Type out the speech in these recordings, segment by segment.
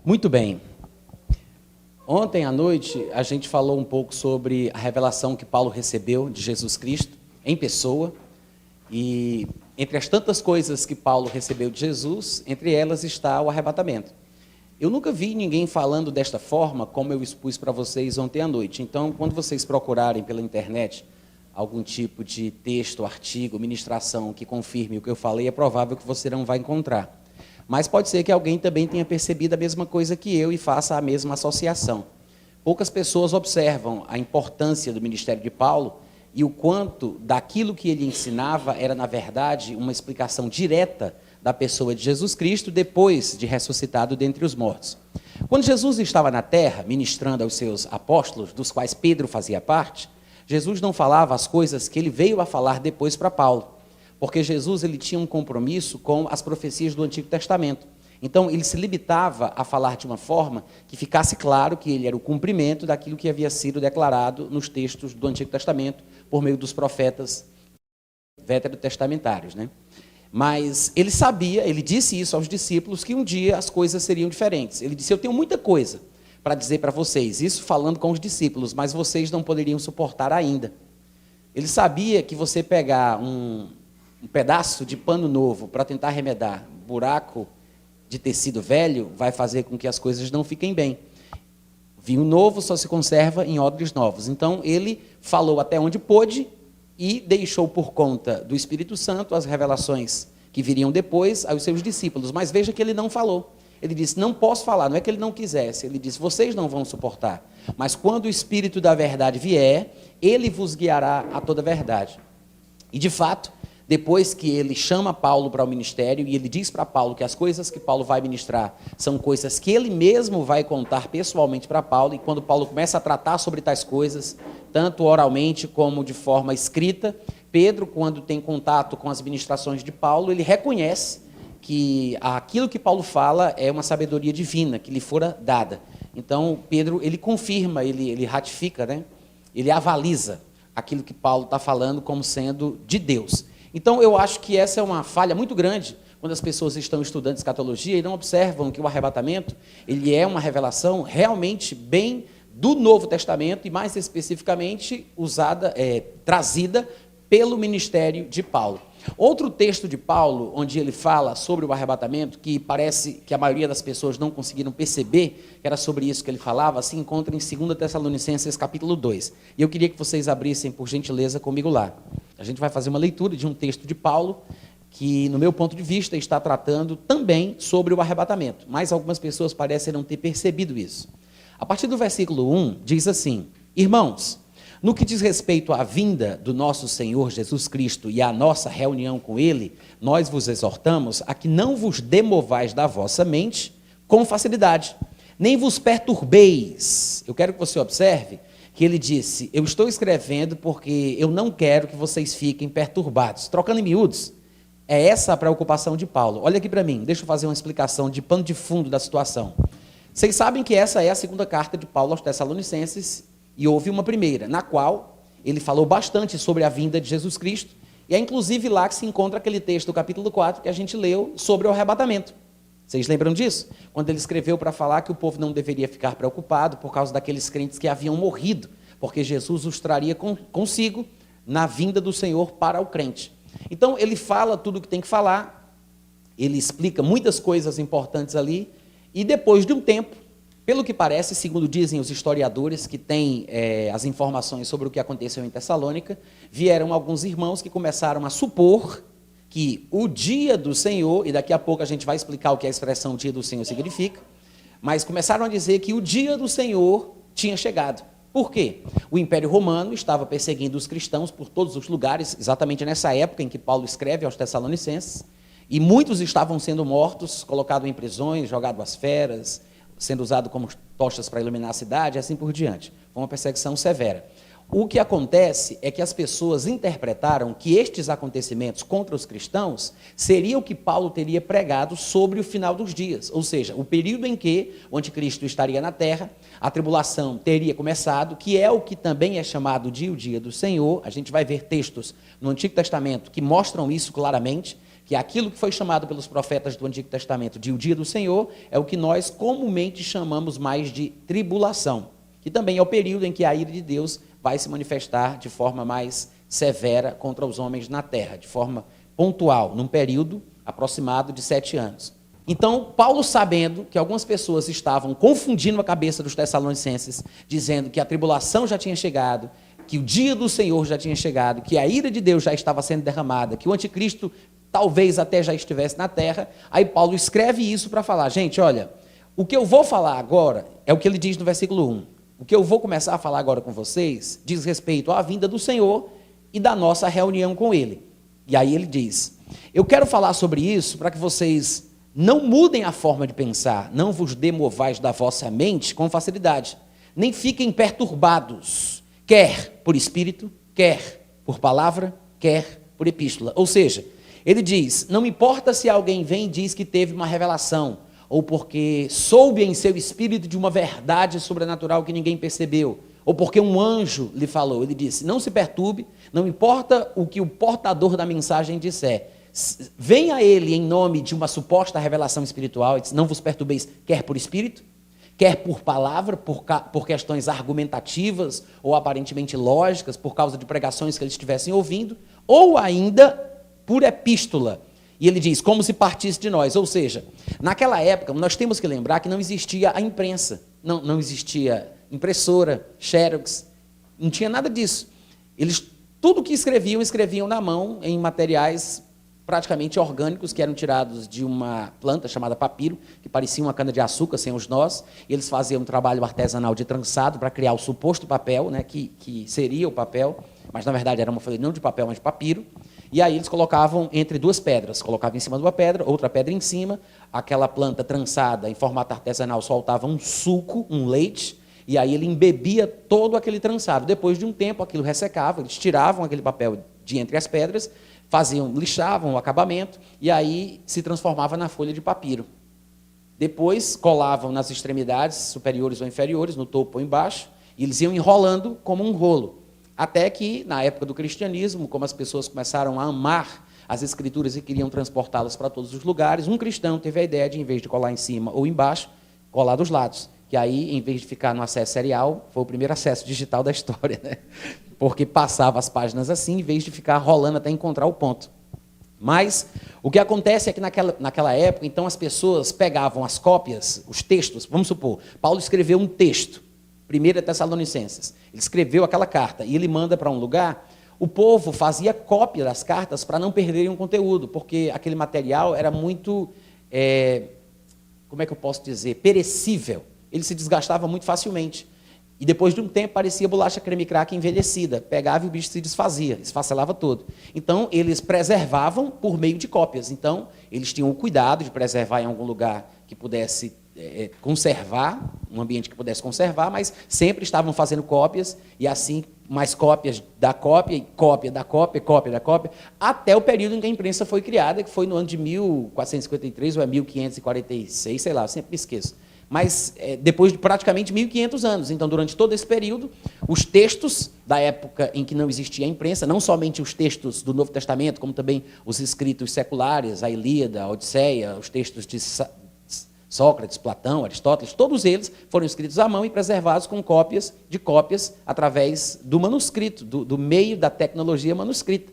Muito bem. Ontem à noite a gente falou um pouco sobre a revelação que Paulo recebeu de Jesus Cristo em pessoa. E entre as tantas coisas que Paulo recebeu de Jesus, entre elas está o arrebatamento. Eu nunca vi ninguém falando desta forma como eu expus para vocês ontem à noite. Então, quando vocês procurarem pela internet algum tipo de texto, artigo, ministração que confirme o que eu falei, é provável que você não vai encontrar. Mas pode ser que alguém também tenha percebido a mesma coisa que eu e faça a mesma associação. Poucas pessoas observam a importância do ministério de Paulo e o quanto daquilo que ele ensinava era, na verdade, uma explicação direta da pessoa de Jesus Cristo depois de ressuscitado dentre os mortos. Quando Jesus estava na terra, ministrando aos seus apóstolos, dos quais Pedro fazia parte, Jesus não falava as coisas que ele veio a falar depois para Paulo. Porque Jesus ele tinha um compromisso com as profecias do Antigo Testamento. Então, ele se limitava a falar de uma forma que ficasse claro que ele era o cumprimento daquilo que havia sido declarado nos textos do Antigo Testamento, por meio dos profetas veterotestamentários, né? Mas ele sabia, ele disse isso aos discípulos, que um dia as coisas seriam diferentes. Ele disse, eu tenho muita coisa para dizer para vocês, isso falando com os discípulos, mas vocês não poderiam suportar ainda. Ele sabia que você pegar um pedaço de pano novo para tentar remedar buraco de tecido velho vai fazer com que as coisas não fiquem bem. Vinho novo só se conserva em odres novos. Então, ele falou até onde pôde e deixou por conta do Espírito Santo as revelações que viriam depois aos seus discípulos. Mas veja que ele não falou. Ele disse, não posso falar, não é que ele não quisesse. Ele disse, vocês não vão suportar. Mas quando o Espírito da verdade vier, ele vos guiará a toda a verdade. E, de fato, depois que ele chama Paulo para o ministério e ele diz para Paulo que as coisas que Paulo vai ministrar são coisas que ele mesmo vai contar pessoalmente para Paulo, e quando Paulo começa a tratar sobre tais coisas, tanto oralmente como de forma escrita, Pedro, quando tem contato com as ministrações de Paulo, ele reconhece que aquilo que Paulo fala é uma sabedoria divina, que lhe fora dada. Então, Pedro, ele confirma, ele ratifica, né? Ele avaliza aquilo que Paulo está falando como sendo de Deus. Então, eu acho que essa é uma falha muito grande quando as pessoas estão estudando escatologia e não observam que o arrebatamento ele é uma revelação realmente bem do Novo Testamento e, mais especificamente, trazida pelo ministério de Paulo. Outro texto de Paulo, onde ele fala sobre o arrebatamento, que parece que a maioria das pessoas não conseguiram perceber que era sobre isso que ele falava, se encontra em 2 Tessalonicenses, capítulo 2. E eu queria que vocês abrissem, por gentileza, comigo lá. A gente vai fazer uma leitura de um texto de Paulo, que, no meu ponto de vista, está tratando também sobre o arrebatamento. Mas algumas pessoas parecem não ter percebido isso. A partir do versículo 1, diz assim, irmãos, no que diz respeito à vinda do nosso Senhor Jesus Cristo e à nossa reunião com Ele, nós vos exortamos a que não vos demovais da vossa mente com facilidade, nem vos perturbeis. Eu quero que você observe que ele disse, eu estou escrevendo porque eu não quero que vocês fiquem perturbados. Trocando em miúdos, é essa a preocupação de Paulo. Olha aqui para mim, deixa eu fazer uma explicação de pano de fundo da situação. Vocês sabem que essa é a segunda carta de Paulo aos Tessalonicenses, e houve uma primeira, na qual ele falou bastante sobre a vinda de Jesus Cristo, e é inclusive lá que se encontra aquele texto do capítulo 4 que a gente leu sobre o arrebatamento. Vocês lembram disso? Quando ele escreveu para falar que o povo não deveria ficar preocupado por causa daqueles crentes que haviam morrido, porque Jesus os traria consigo na vinda do Senhor para o crente. Então, ele fala tudo o que tem que falar, ele explica muitas coisas importantes ali, e depois de um tempo, pelo que parece, segundo dizem os historiadores que têm as informações sobre o que aconteceu em Tessalônica, vieram alguns irmãos que começaram a supor que o dia do Senhor, e daqui a pouco a gente vai explicar o que a expressão dia do Senhor significa, mas começaram a dizer que o dia do Senhor tinha chegado. Por quê? O Império Romano estava perseguindo os cristãos por todos os lugares, exatamente nessa época em que Paulo escreve aos Tessalonicenses, e muitos estavam sendo mortos, colocados em prisões, jogados às feras, sendo usado como tochas para iluminar a cidade, e assim por diante. Foi uma perseguição severa. O que acontece é que as pessoas interpretaram que estes acontecimentos contra os cristãos seria o que Paulo teria pregado sobre o final dos dias, ou seja, o período em que o anticristo estaria na terra, a tribulação teria começado, que é o que também é chamado de o dia do Senhor. A gente vai ver textos no Antigo Testamento que mostram isso claramente, que aquilo que foi chamado pelos profetas do Antigo Testamento de o dia do Senhor é o que nós comumente chamamos mais de tribulação, que também é o período em que a ira de Deus vai se manifestar de forma mais severa contra os homens na terra, de forma pontual, num período aproximado de 7 anos. Então, Paulo, sabendo que algumas pessoas estavam confundindo a cabeça dos tessalonicenses, dizendo que a tribulação já tinha chegado, que o dia do Senhor já tinha chegado, que a ira de Deus já estava sendo derramada, que o anticristo talvez até já estivesse na terra, aí Paulo escreve isso para falar, gente, olha, o que eu vou falar agora é o que ele diz no versículo 1. O que eu vou começar a falar agora com vocês diz respeito à vinda do Senhor e da nossa reunião com Ele. E aí ele diz, eu quero falar sobre isso para que vocês não mudem a forma de pensar, não vos demovais da vossa mente com facilidade, nem fiquem perturbados, quer por espírito, quer por palavra, quer por epístola. Ou seja, ele diz, não importa se alguém vem e diz que teve uma revelação, ou porque soube em seu espírito de uma verdade sobrenatural que ninguém percebeu, ou porque um anjo lhe falou, ele disse, não se perturbe, não importa o que o portador da mensagem disser, venha ele em nome de uma suposta revelação espiritual, ele diz, não vos perturbeis, quer por espírito, quer por palavra, por questões argumentativas ou aparentemente lógicas, por causa de pregações que eles estivessem ouvindo, ou ainda por epístola. E ele diz, como se partisse de nós. Ou seja, naquela época, nós temos que lembrar que não existia a imprensa, não existia impressora, xerox, não tinha nada disso. Eles, tudo que escreviam na mão, em materiais praticamente orgânicos, que eram tirados de uma planta chamada papiro, que parecia uma cana-de-açúcar sem os nós, e eles faziam um trabalho artesanal de trançado para criar o suposto papel, né, que seria o papel, mas na verdade era uma folha não de papel, mas de papiro, e aí eles colocavam entre duas pedras, colocavam em cima de uma pedra, outra pedra em cima, aquela planta trançada em formato artesanal soltava um suco, um leite, e aí ele embebia todo aquele trançado. Depois de um tempo aquilo ressecava, eles tiravam aquele papel de entre as pedras, lixavam o acabamento, e aí se transformava na folha de papiro. Depois colavam nas extremidades superiores ou inferiores, no topo ou embaixo, e eles iam enrolando como um rolo. Até que, na época do cristianismo, como as pessoas começaram a amar as escrituras e queriam transportá-las para todos os lugares, um cristão teve a ideia de, em vez de colar em cima ou embaixo, colar dos lados. Que aí, em vez de ficar no acesso serial, foi o primeiro acesso digital da história, né? Porque passava as páginas assim, em vez de ficar rolando até encontrar o ponto. Mas o que acontece é que naquela época, então, as pessoas pegavam as cópias, os textos, vamos supor, Paulo escreveu um texto, 1 Tessalonicenses, ele escreveu aquela carta e ele manda para um lugar, o povo fazia cópia das cartas para não perderem o conteúdo, porque aquele material era muito, como é que eu posso dizer, perecível, ele se desgastava muito facilmente. E depois de um tempo parecia bolacha creme crack envelhecida, pegava e o bicho se desfazia, esfacelava todo. Então eles preservavam por meio de cópias, então eles tinham o cuidado de preservar em algum lugar que pudesse conservar, um ambiente que pudesse conservar, mas sempre estavam fazendo cópias, e assim mais cópias da cópia, e cópia da cópia, cópia da cópia, até o período em que a imprensa foi criada, que foi no ano de 1453 ou é 1546, sei lá, eu sempre me esqueço. Mas depois de praticamente 1.500 anos. Então, durante todo esse período, os textos da época em que não existia a imprensa, não somente os textos do Novo Testamento, como também os escritos seculares, a Ilíada, a Odisseia, os textos de Sócrates, Platão, Aristóteles, todos eles foram escritos à mão e preservados com cópias através do manuscrito, do meio da tecnologia manuscrita.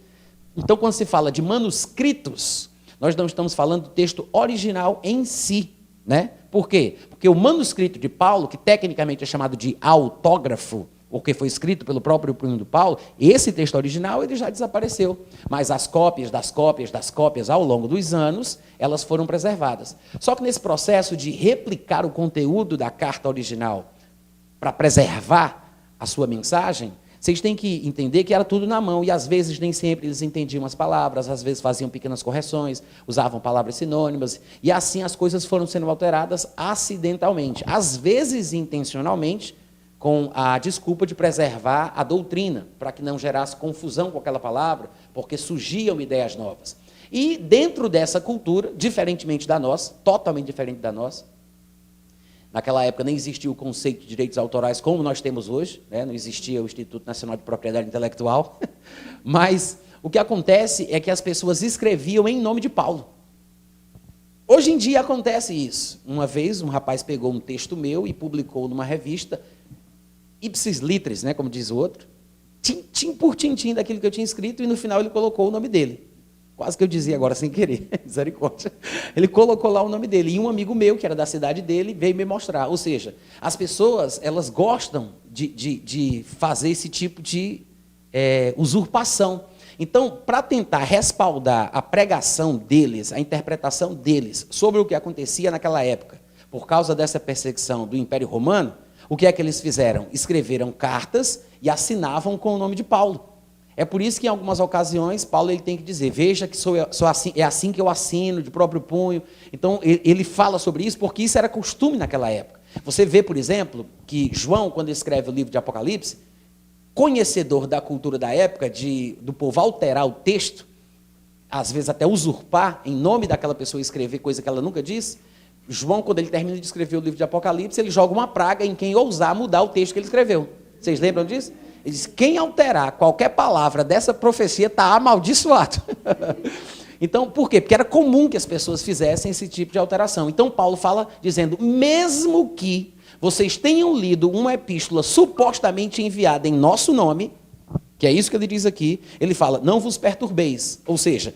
Então, quando se fala de manuscritos, nós não estamos falando do texto original em si, né? Por quê? Porque o manuscrito de Paulo, que tecnicamente é chamado de autógrafo, porque foi escrito pelo próprio punho do Paulo, esse texto original ele já desapareceu. Mas as cópias das cópias das cópias, ao longo dos anos, elas foram preservadas. Só que nesse processo de replicar o conteúdo da carta original para preservar a sua mensagem, vocês têm que entender que era tudo na mão, e às vezes nem sempre eles entendiam as palavras, às vezes faziam pequenas correções, usavam palavras sinônimas, e assim as coisas foram sendo alteradas acidentalmente, às vezes intencionalmente, com a desculpa de preservar a doutrina, para que não gerasse confusão com aquela palavra, porque surgiam ideias novas. E dentro dessa cultura, diferentemente da nossa, totalmente diferente da nossa, naquela época nem existia o conceito de direitos autorais como nós temos hoje, né? Não existia o Instituto Nacional de Propriedade Intelectual, mas o que acontece é que as pessoas escreviam em nome de Paulo. Hoje em dia acontece isso. Uma vez um rapaz pegou um texto meu e publicou numa revista, ipsis litteris, né, como diz o outro, tintim por tintim daquilo que eu tinha escrito, e no final ele colocou o nome dele. Quase que eu dizia agora sem querer, misericórdia. Ele colocou lá o nome dele, e um amigo meu, que era da cidade dele, veio me mostrar. Ou seja, as pessoas, elas gostam de fazer esse tipo de usurpação. Então, para tentar respaldar a pregação deles, a interpretação deles sobre o que acontecia naquela época, por causa dessa perseguição do Império Romano, o que é que eles fizeram? Escreveram cartas e assinavam com o nome de Paulo. É por isso que, em algumas ocasiões, Paulo ele tem que dizer, veja que é assim que eu assino, de próprio punho. Então, ele fala sobre isso, porque isso era costume naquela época. Você vê, por exemplo, que João, quando escreve o livro de Apocalipse, conhecedor da cultura da época, do povo alterar o texto, às vezes até usurpar, em nome daquela pessoa escrever coisa que ela nunca disse, João, quando ele termina de escrever o livro de Apocalipse, ele joga uma praga em quem ousar mudar o texto que ele escreveu. Vocês lembram disso? Ele diz, quem alterar qualquer palavra dessa profecia está amaldiçoado. Então, por quê? Porque era comum que as pessoas fizessem esse tipo de alteração. Então, Paulo fala dizendo, mesmo que vocês tenham lido uma epístola supostamente enviada em nosso nome, que é isso que ele diz aqui, ele fala, não vos perturbeis. Ou seja,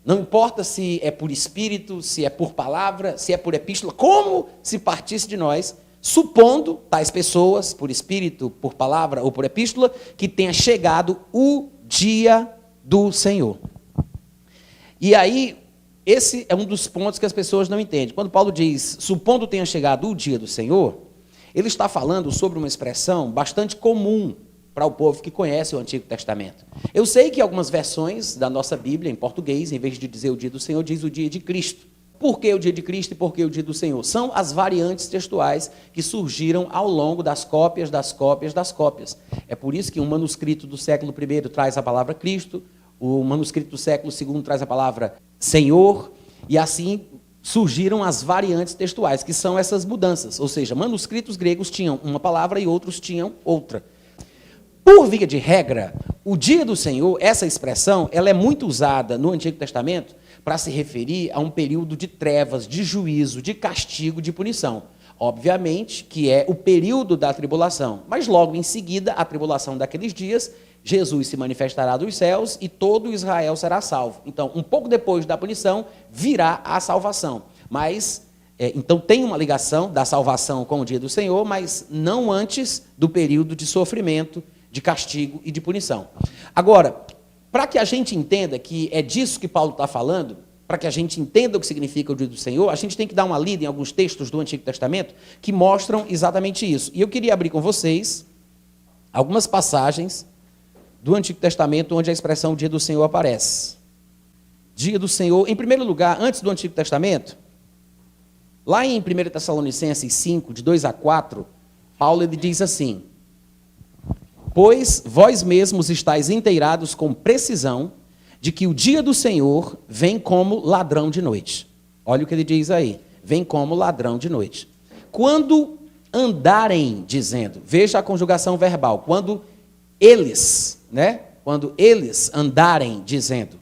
não importa se é por espírito, se é por palavra, se é por epístola, como se partisse de nós, supondo tais pessoas, por espírito, por palavra ou por epístola, que tenha chegado o dia do Senhor. E aí, esse é um dos pontos que as pessoas não entendem. Quando Paulo diz, supondo tenha chegado o dia do Senhor, ele está falando sobre uma expressão bastante comum para o povo que conhece o Antigo Testamento. Eu sei que algumas versões da nossa Bíblia, em português, em vez de dizer o dia do Senhor, diz o dia de Cristo. Por que o dia de Cristo e por que o dia do Senhor? São as variantes textuais que surgiram ao longo das cópias, das cópias, das cópias. É por isso que um manuscrito do século I traz a palavra Cristo, o manuscrito do século II traz a palavra Senhor, e assim surgiram as variantes textuais, que são essas mudanças. Ou seja, manuscritos gregos tinham uma palavra e outros tinham outra. Por via de regra, o dia do Senhor, essa expressão, ela é muito usada no Antigo Testamento para se referir a um período de trevas, de juízo, de castigo, de punição. Obviamente que é o período da tribulação, mas logo em seguida, a tribulação daqueles dias, Jesus se manifestará dos céus e todo Israel será salvo. Então, um pouco depois da punição, virá a salvação. Mas, então tem uma ligação da salvação com o dia do Senhor, mas não antes do período de sofrimento, de castigo e de punição. Agora, para que a gente entenda que é disso que Paulo está falando, para que a gente entenda o que significa o dia do Senhor, a gente tem que dar uma lida em alguns textos do Antigo Testamento que mostram exatamente isso. E eu queria abrir com vocês algumas passagens do Antigo Testamento onde a expressão dia do Senhor aparece. Dia do Senhor, em primeiro lugar, antes do Antigo Testamento, lá em 1 Tessalonicenses 5, de 2 a 4, Paulo ele diz assim, pois vós mesmos estáis inteirados com precisão de que o dia do Senhor vem como ladrão de noite. Olha o que ele diz aí, vem como ladrão de noite. Quando andarem, dizendo, veja a conjugação verbal, quando eles andarem, dizendo,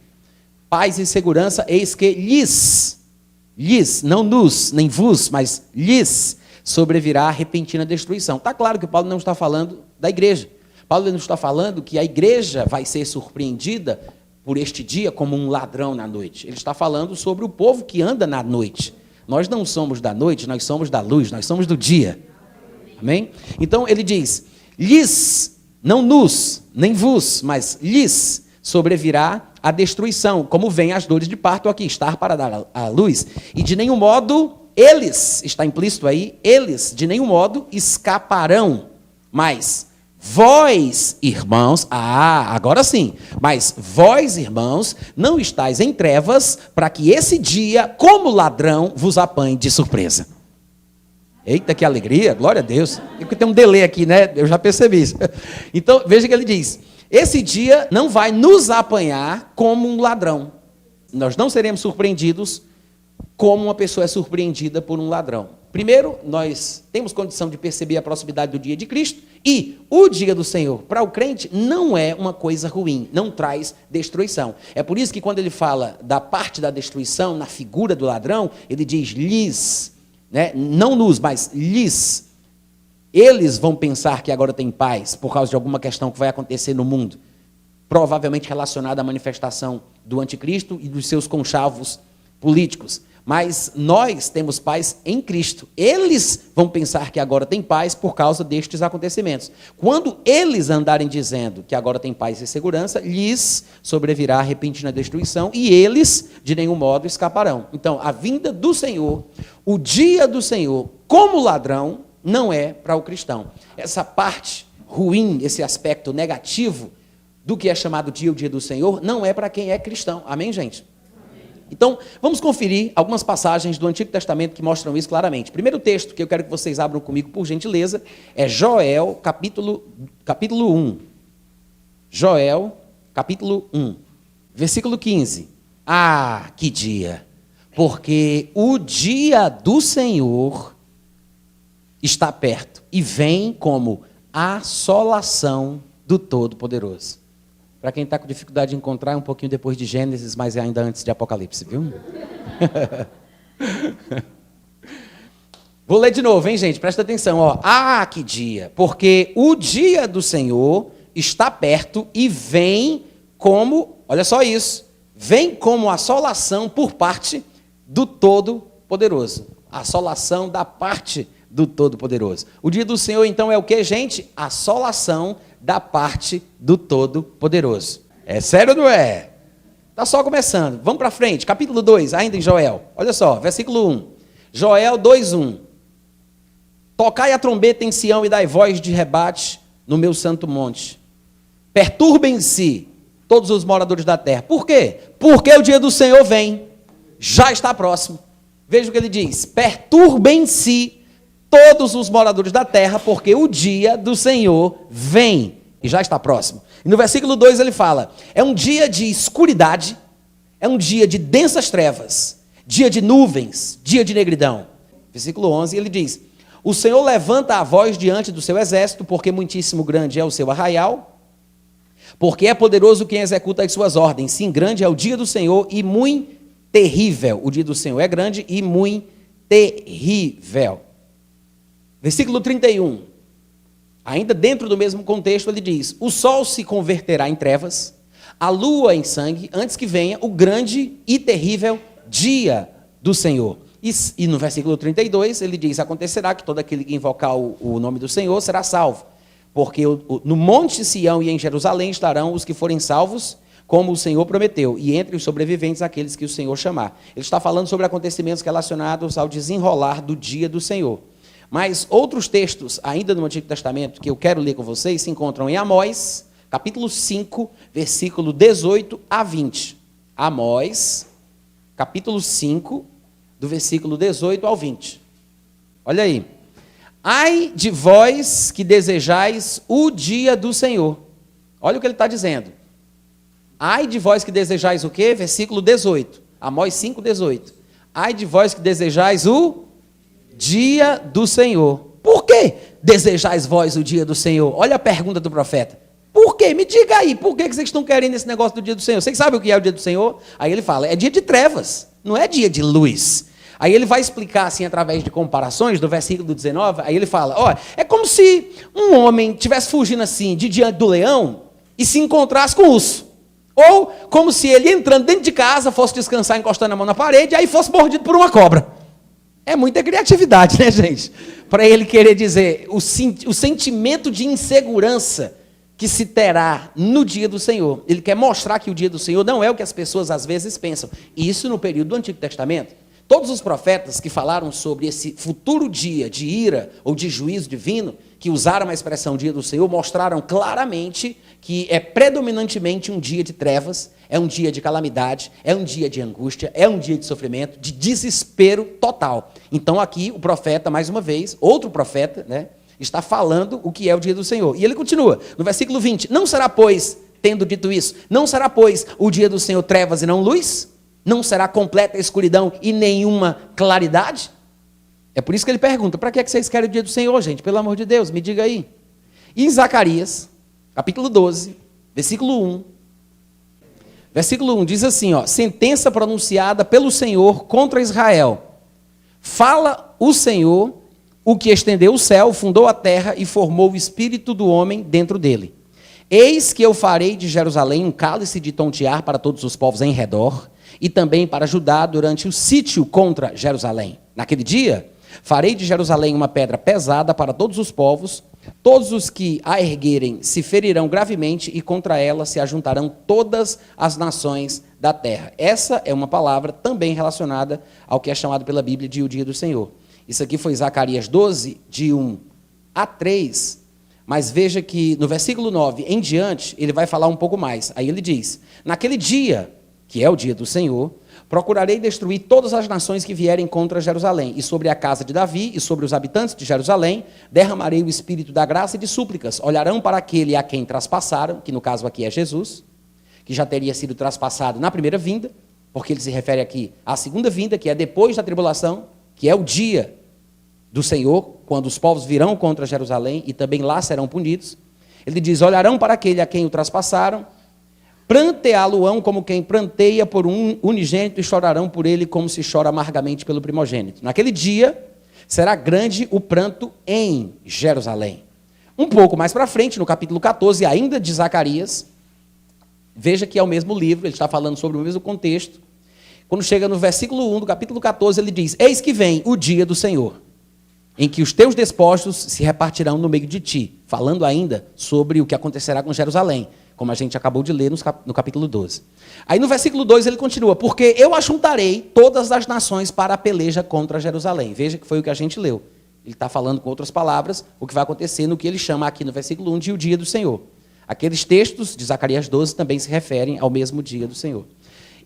paz e segurança, eis que lhes, não nos, nem vos, mas lhes, sobrevirá a repentina destruição. Está claro que Paulo não está falando da igreja. Paulo não está falando que a igreja vai ser surpreendida por este dia como um ladrão na noite. Ele está falando sobre o povo que anda na noite. Nós não somos da noite, nós somos da luz, nós somos do dia. Amém? Então ele diz, lhes, não nos, nem vos, mas lhes sobrevirá a destruição, como vem as dores de parto aqui, estar para dar a luz, e de nenhum modo eles, está implícito aí, eles de nenhum modo escaparão, mas vós, irmãos, agora sim, mas vós, irmãos, não estáis em trevas, para que esse dia, como ladrão, vos apanhe de surpresa. Eita, que alegria, glória a Deus. Tem um delay aqui, né? Eu já percebi isso. Então, veja que ele diz, esse dia não vai nos apanhar como um ladrão. Nós não seremos surpreendidos como uma pessoa é surpreendida por um ladrão. primeiro, nós temos condição de perceber a proximidade do dia de Cristo, e o dia do Senhor, para o crente, não é uma coisa ruim, não traz destruição. É por isso que quando ele fala da parte da destruição, na figura do ladrão, ele diz lhes, né? Não nos, mas lhes. Eles vão pensar que agora tem paz, por causa de alguma questão que vai acontecer no mundo, provavelmente relacionada à manifestação do anticristo e dos seus conchavos políticos. Mas nós temos paz em Cristo. Eles vão pensar que agora tem paz por causa destes acontecimentos. Quando eles andarem dizendo que agora tem paz e segurança, lhes sobrevirá repentina destruição e eles de nenhum modo escaparão. Então, a vinda do Senhor, o dia do Senhor, como ladrão, não é para o cristão. Essa parte ruim, esse aspecto negativo do que é chamado dia, o dia do Senhor, não é para quem é cristão. Amém, gente? Então, vamos conferir algumas passagens do Antigo Testamento que mostram isso claramente. O primeiro texto que eu quero que vocês abram comigo, por gentileza, é Joel, capítulo 1. Joel, capítulo 1, versículo 15. Ah, que dia! Porque o dia do Senhor está perto e vem como assolação do Todo-Poderoso. Para quem está com dificuldade de encontrar, é um pouquinho depois de Gênesis, mas é ainda antes de Apocalipse, viu? Vou ler de novo, hein, gente? Presta atenção, ó. Ah, que dia! Porque o dia do Senhor está perto e vem como, olha só isso, vem como assolação por parte do Todo-Poderoso. Assolação da parte do Todo-Poderoso. O dia do Senhor, então, é o que, gente? Assolação da parte do Todo-Poderoso. É sério ou não é? Está só começando. Vamos para frente. Capítulo 2, ainda em Joel. Olha só, versículo 1. Joel 2:1. Tocai a trombeta em Sião e dai voz de rebate no meu santo monte. Perturbem-se todos os moradores da terra. Por quê? Porque o dia do Senhor vem. Já está próximo. Veja o que ele diz. Perturbem-se todos os moradores da terra, porque o dia do Senhor vem, e já está próximo. E no versículo 2 ele fala, é um dia de escuridade, é um dia de densas trevas, dia de nuvens, dia de negridão. Versículo 11 ele diz, o Senhor levanta a voz diante do seu exército, porque muitíssimo grande é o seu arraial, porque é poderoso quem executa as suas ordens. Sim, grande é o dia do Senhor e muito terrível. O dia do Senhor é grande e muito terrível. Versículo 31, ainda dentro do mesmo contexto, ele diz, o sol se converterá em trevas, a lua em sangue, antes que venha o grande e terrível dia do Senhor. E no versículo 32, ele diz, acontecerá que todo aquele que invocar o nome do Senhor será salvo, porque no monte Sião e em Jerusalém estarão os que forem salvos, como o Senhor prometeu, e entre os sobreviventes aqueles que o Senhor chamar. Ele está falando sobre acontecimentos relacionados ao desenrolar do dia do Senhor. Mas outros textos, ainda no Antigo Testamento, que eu quero ler com vocês, se encontram em Amós, capítulo 5, versículo 18 a 20. Amós, capítulo 5, do versículo 18 ao 20. Olha aí. Ai de vós que desejais o dia do Senhor. Olha o que ele está dizendo. Ai de vós que desejais o quê? Versículo 18. Amós 5, 18. Ai de vós que desejais o dia do Senhor. Por que desejais vós o dia do Senhor? Olha a pergunta do profeta. Por quê? Me diga aí, por que vocês estão querendo esse negócio do dia do Senhor? Vocês sabem o que é o dia do Senhor? Aí ele fala, é dia de trevas, não é dia de luz. Aí ele vai explicar assim, através de comparações, do versículo 19, aí ele fala, ó, é como se um homem estivesse fugindo assim, de diante do leão, e se encontrasse com o urso. Ou como se ele entrando dentro de casa, fosse descansar encostando a mão na parede, e aí fosse mordido por uma cobra. É muita criatividade, né, gente? Para ele querer dizer o sentimento de insegurança que se terá no dia do Senhor. Ele quer mostrar que o dia do Senhor não é o que as pessoas às vezes pensam. Isso no período do Antigo Testamento. Todos os profetas que falaram sobre esse futuro dia de ira ou de juízo divino, que usaram a expressão dia do Senhor, mostraram claramente que é predominantemente um dia de trevas, é um dia de calamidade, é um dia de angústia, é um dia de sofrimento, de desespero total. Então aqui o profeta, mais uma vez, outro profeta, né, está falando o que é o dia do Senhor. E ele continua, no versículo 20, não será, pois, tendo dito isso, não será, pois, o dia do Senhor trevas e não luz? Não será completa escuridão e nenhuma claridade? É por isso que ele pergunta, para que vocês querem o dia do Senhor, gente? Pelo amor de Deus, me diga aí. E em Zacarias, capítulo 12, versículo 1. Versículo 1 diz assim, ó, sentença pronunciada pelo Senhor contra Israel. Fala o Senhor, o que estendeu o céu, fundou a terra e formou o espírito do homem dentro dele. Eis que eu farei de Jerusalém um cálice de tontear para todos os povos em redor, e também para Judá durante o sítio contra Jerusalém. Naquele dia, farei de Jerusalém uma pedra pesada para todos os povos, todos os que a erguerem se ferirão gravemente, e contra ela se ajuntarão todas as nações da terra. Essa é uma palavra também relacionada ao que é chamado pela Bíblia de o dia do Senhor. Isso aqui foi Zacarias 12, de 1 a 3, mas veja que no versículo 9 em diante, ele vai falar um pouco mais. Aí ele diz, naquele dia, que é o dia do Senhor, procurarei destruir todas as nações que vierem contra Jerusalém, e sobre a casa de Davi e sobre os habitantes de Jerusalém, derramarei o espírito da graça e de súplicas. Olharão para aquele a quem traspassaram, que no caso aqui é Jesus, que já teria sido traspassado na primeira vinda, porque ele se refere aqui à segunda vinda, que é depois da tribulação, que é o dia do Senhor, quando os povos virão contra Jerusalém e também lá serão punidos. Ele diz, olharão para aquele a quem o traspassaram, pranteá-lo-ão como quem pranteia por um unigênito, e chorarão por ele como se chora amargamente pelo primogênito. Naquele dia será grande o pranto em Jerusalém. Um pouco mais para frente, no capítulo 14, ainda de Zacarias, veja que é o mesmo livro, ele está falando sobre o mesmo contexto. Quando chega no versículo 1 do capítulo 14, ele diz, eis que vem o dia do Senhor, em que os teus despojos se repartirão no meio de ti, falando ainda sobre o que acontecerá com Jerusalém, como a gente acabou de ler no capítulo 12. Aí no versículo 2 ele continua, porque eu ajuntarei todas as nações para a peleja contra Jerusalém. Veja que foi o que a gente leu. Ele está falando com outras palavras o que vai acontecer no que ele chama aqui no versículo 1 de o dia do Senhor. Aqueles textos de Zacarias 12 também se referem ao mesmo dia do Senhor.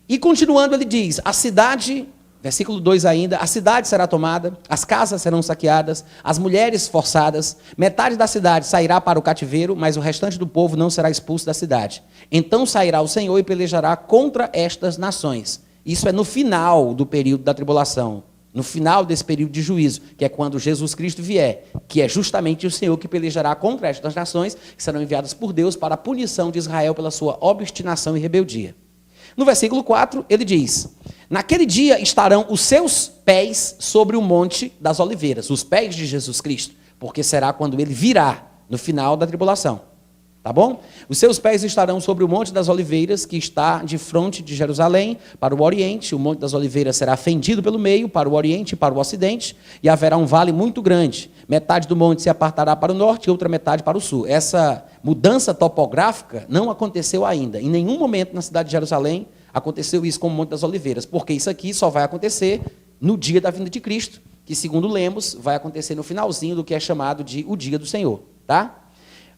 E continuando ele diz, a cidade... Versículo 2 ainda, a cidade será tomada, as casas serão saqueadas, as mulheres forçadas, metade da cidade sairá para o cativeiro, mas o restante do povo não será expulso da cidade. Então sairá o Senhor e pelejará contra estas nações. Isso é no final do período da tribulação, no final desse período de juízo, que é quando Jesus Cristo vier, que é justamente o Senhor que pelejará contra estas nações, que serão enviadas por Deus para a punição de Israel pela sua obstinação e rebeldia. No versículo 4, ele diz, naquele dia estarão os seus pés sobre o monte das oliveiras, os pés de Jesus Cristo, porque será quando ele virá, no final da tribulação. Tá bom? Os seus pés estarão sobre o monte das oliveiras, que está de frente de Jerusalém, para o oriente. O monte das oliveiras será fendido pelo meio, para o oriente e para o ocidente, e haverá um vale muito grande. Metade do monte se apartará para o norte e outra metade para o sul. Essa mudança topográfica não aconteceu ainda. Em nenhum momento na cidade de Jerusalém aconteceu isso com o monte das oliveiras, porque isso aqui só vai acontecer no dia da vinda de Cristo, que, segundo lemos, vai acontecer no finalzinho do que é chamado de o dia do Senhor. Tá?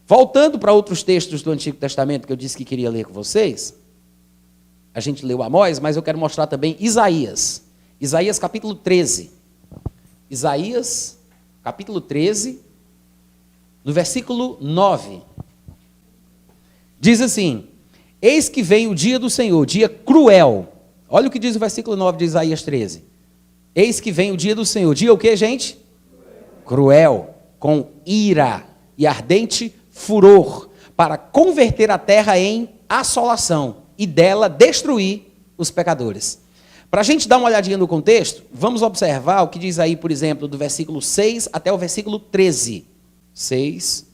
Voltando para outros textos do Antigo Testamento que eu disse que queria ler com vocês, a gente leu Amós, mas eu quero mostrar também Isaías. Isaías capítulo 13. Isaías capítulo 13, no versículo 9. Diz assim, eis que vem o dia do Senhor, dia cruel. Olha o que diz o versículo 9 de Isaías 13. Eis que vem o dia do Senhor. Dia o quê, gente? Cruel, com ira e ardente furor, para converter a terra em assolação e dela destruir os pecadores. Para a gente dar uma olhadinha no contexto, vamos observar o que diz aí, por exemplo, do versículo 6 até o versículo 13. 6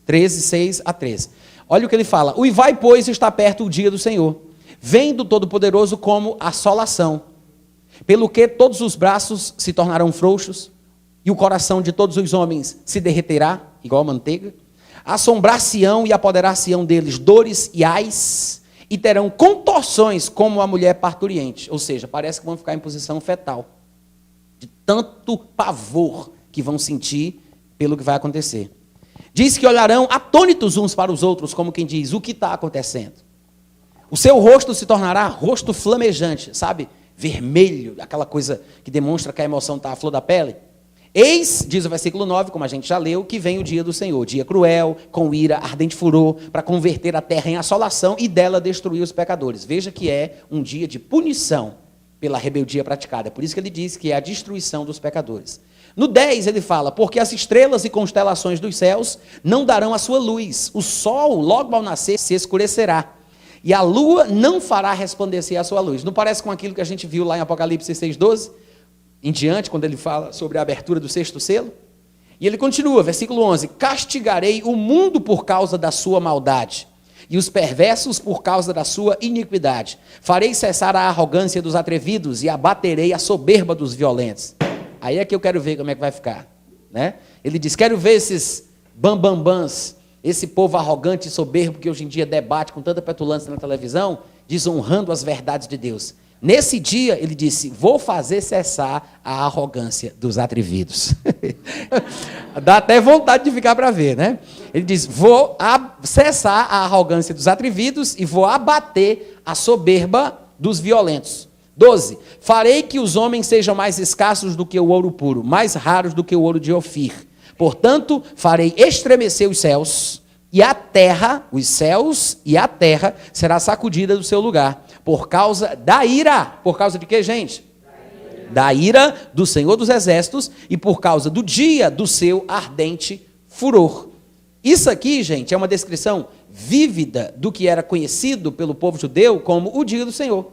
a 13. Olha o que ele fala. Uivai, pois, está perto o dia do Senhor. Vem do Todo-Poderoso como assolação. Pelo que todos os braços se tornarão frouxos, e o coração de todos os homens se derreterá, igual a manteiga. Assombrar-se-ão e apoderar-se-ão deles dores e ais, e terão contorções como a mulher parturiente. Ou seja, parece que vão ficar em posição fetal, de tanto pavor que vão sentir pelo que vai acontecer. Diz que olharão atônitos uns para os outros, como quem diz, o que está acontecendo? O seu rosto se tornará rosto flamejante, sabe? Vermelho, aquela coisa que demonstra que a emoção está à flor da pele. Eis, diz o versículo 9, como a gente já leu, que vem o dia do Senhor, dia cruel, com ira, ardente furor, para converter a terra em assolação e dela destruir os pecadores. Veja que é um dia de punição pela rebeldia praticada. Por isso que ele diz que é a destruição dos pecadores. No 10 ele fala, porque as estrelas e constelações dos céus não darão a sua luz, o sol logo ao nascer se escurecerá, e a lua não fará resplandecer a sua luz. Não parece com aquilo que a gente viu lá em Apocalipse 6,12, em diante, quando ele fala sobre a abertura do 6º selo? E ele continua, versículo 11, castigarei o mundo por causa da sua maldade, e os perversos por causa da sua iniquidade. Farei cessar a arrogância dos atrevidos e abaterei a soberba dos violentos. Aí é que eu quero ver como é que vai ficar, né? Ele diz, quero ver esses bambambãs, esse povo arrogante e soberbo que hoje em dia debate com tanta petulância na televisão, desonrando as verdades de Deus. Nesse dia, ele disse, vou fazer cessar a arrogância dos atrevidos. Dá até vontade de ficar para ver, né? Ele diz, vou cessar a arrogância dos atrevidos e vou abater a soberba dos violentos. 12, farei que os homens sejam mais escassos do que o ouro puro, mais raros do que o ouro de Ofir. Portanto, farei estremecer os céus e a terra, os céus e a terra, será sacudida do seu lugar, por causa da ira. Por causa de quê, gente? Da ira do Senhor dos Exércitos e por causa do dia do seu ardente furor. Isso aqui, gente, é uma descrição vívida do que era conhecido pelo povo judeu como o dia do Senhor.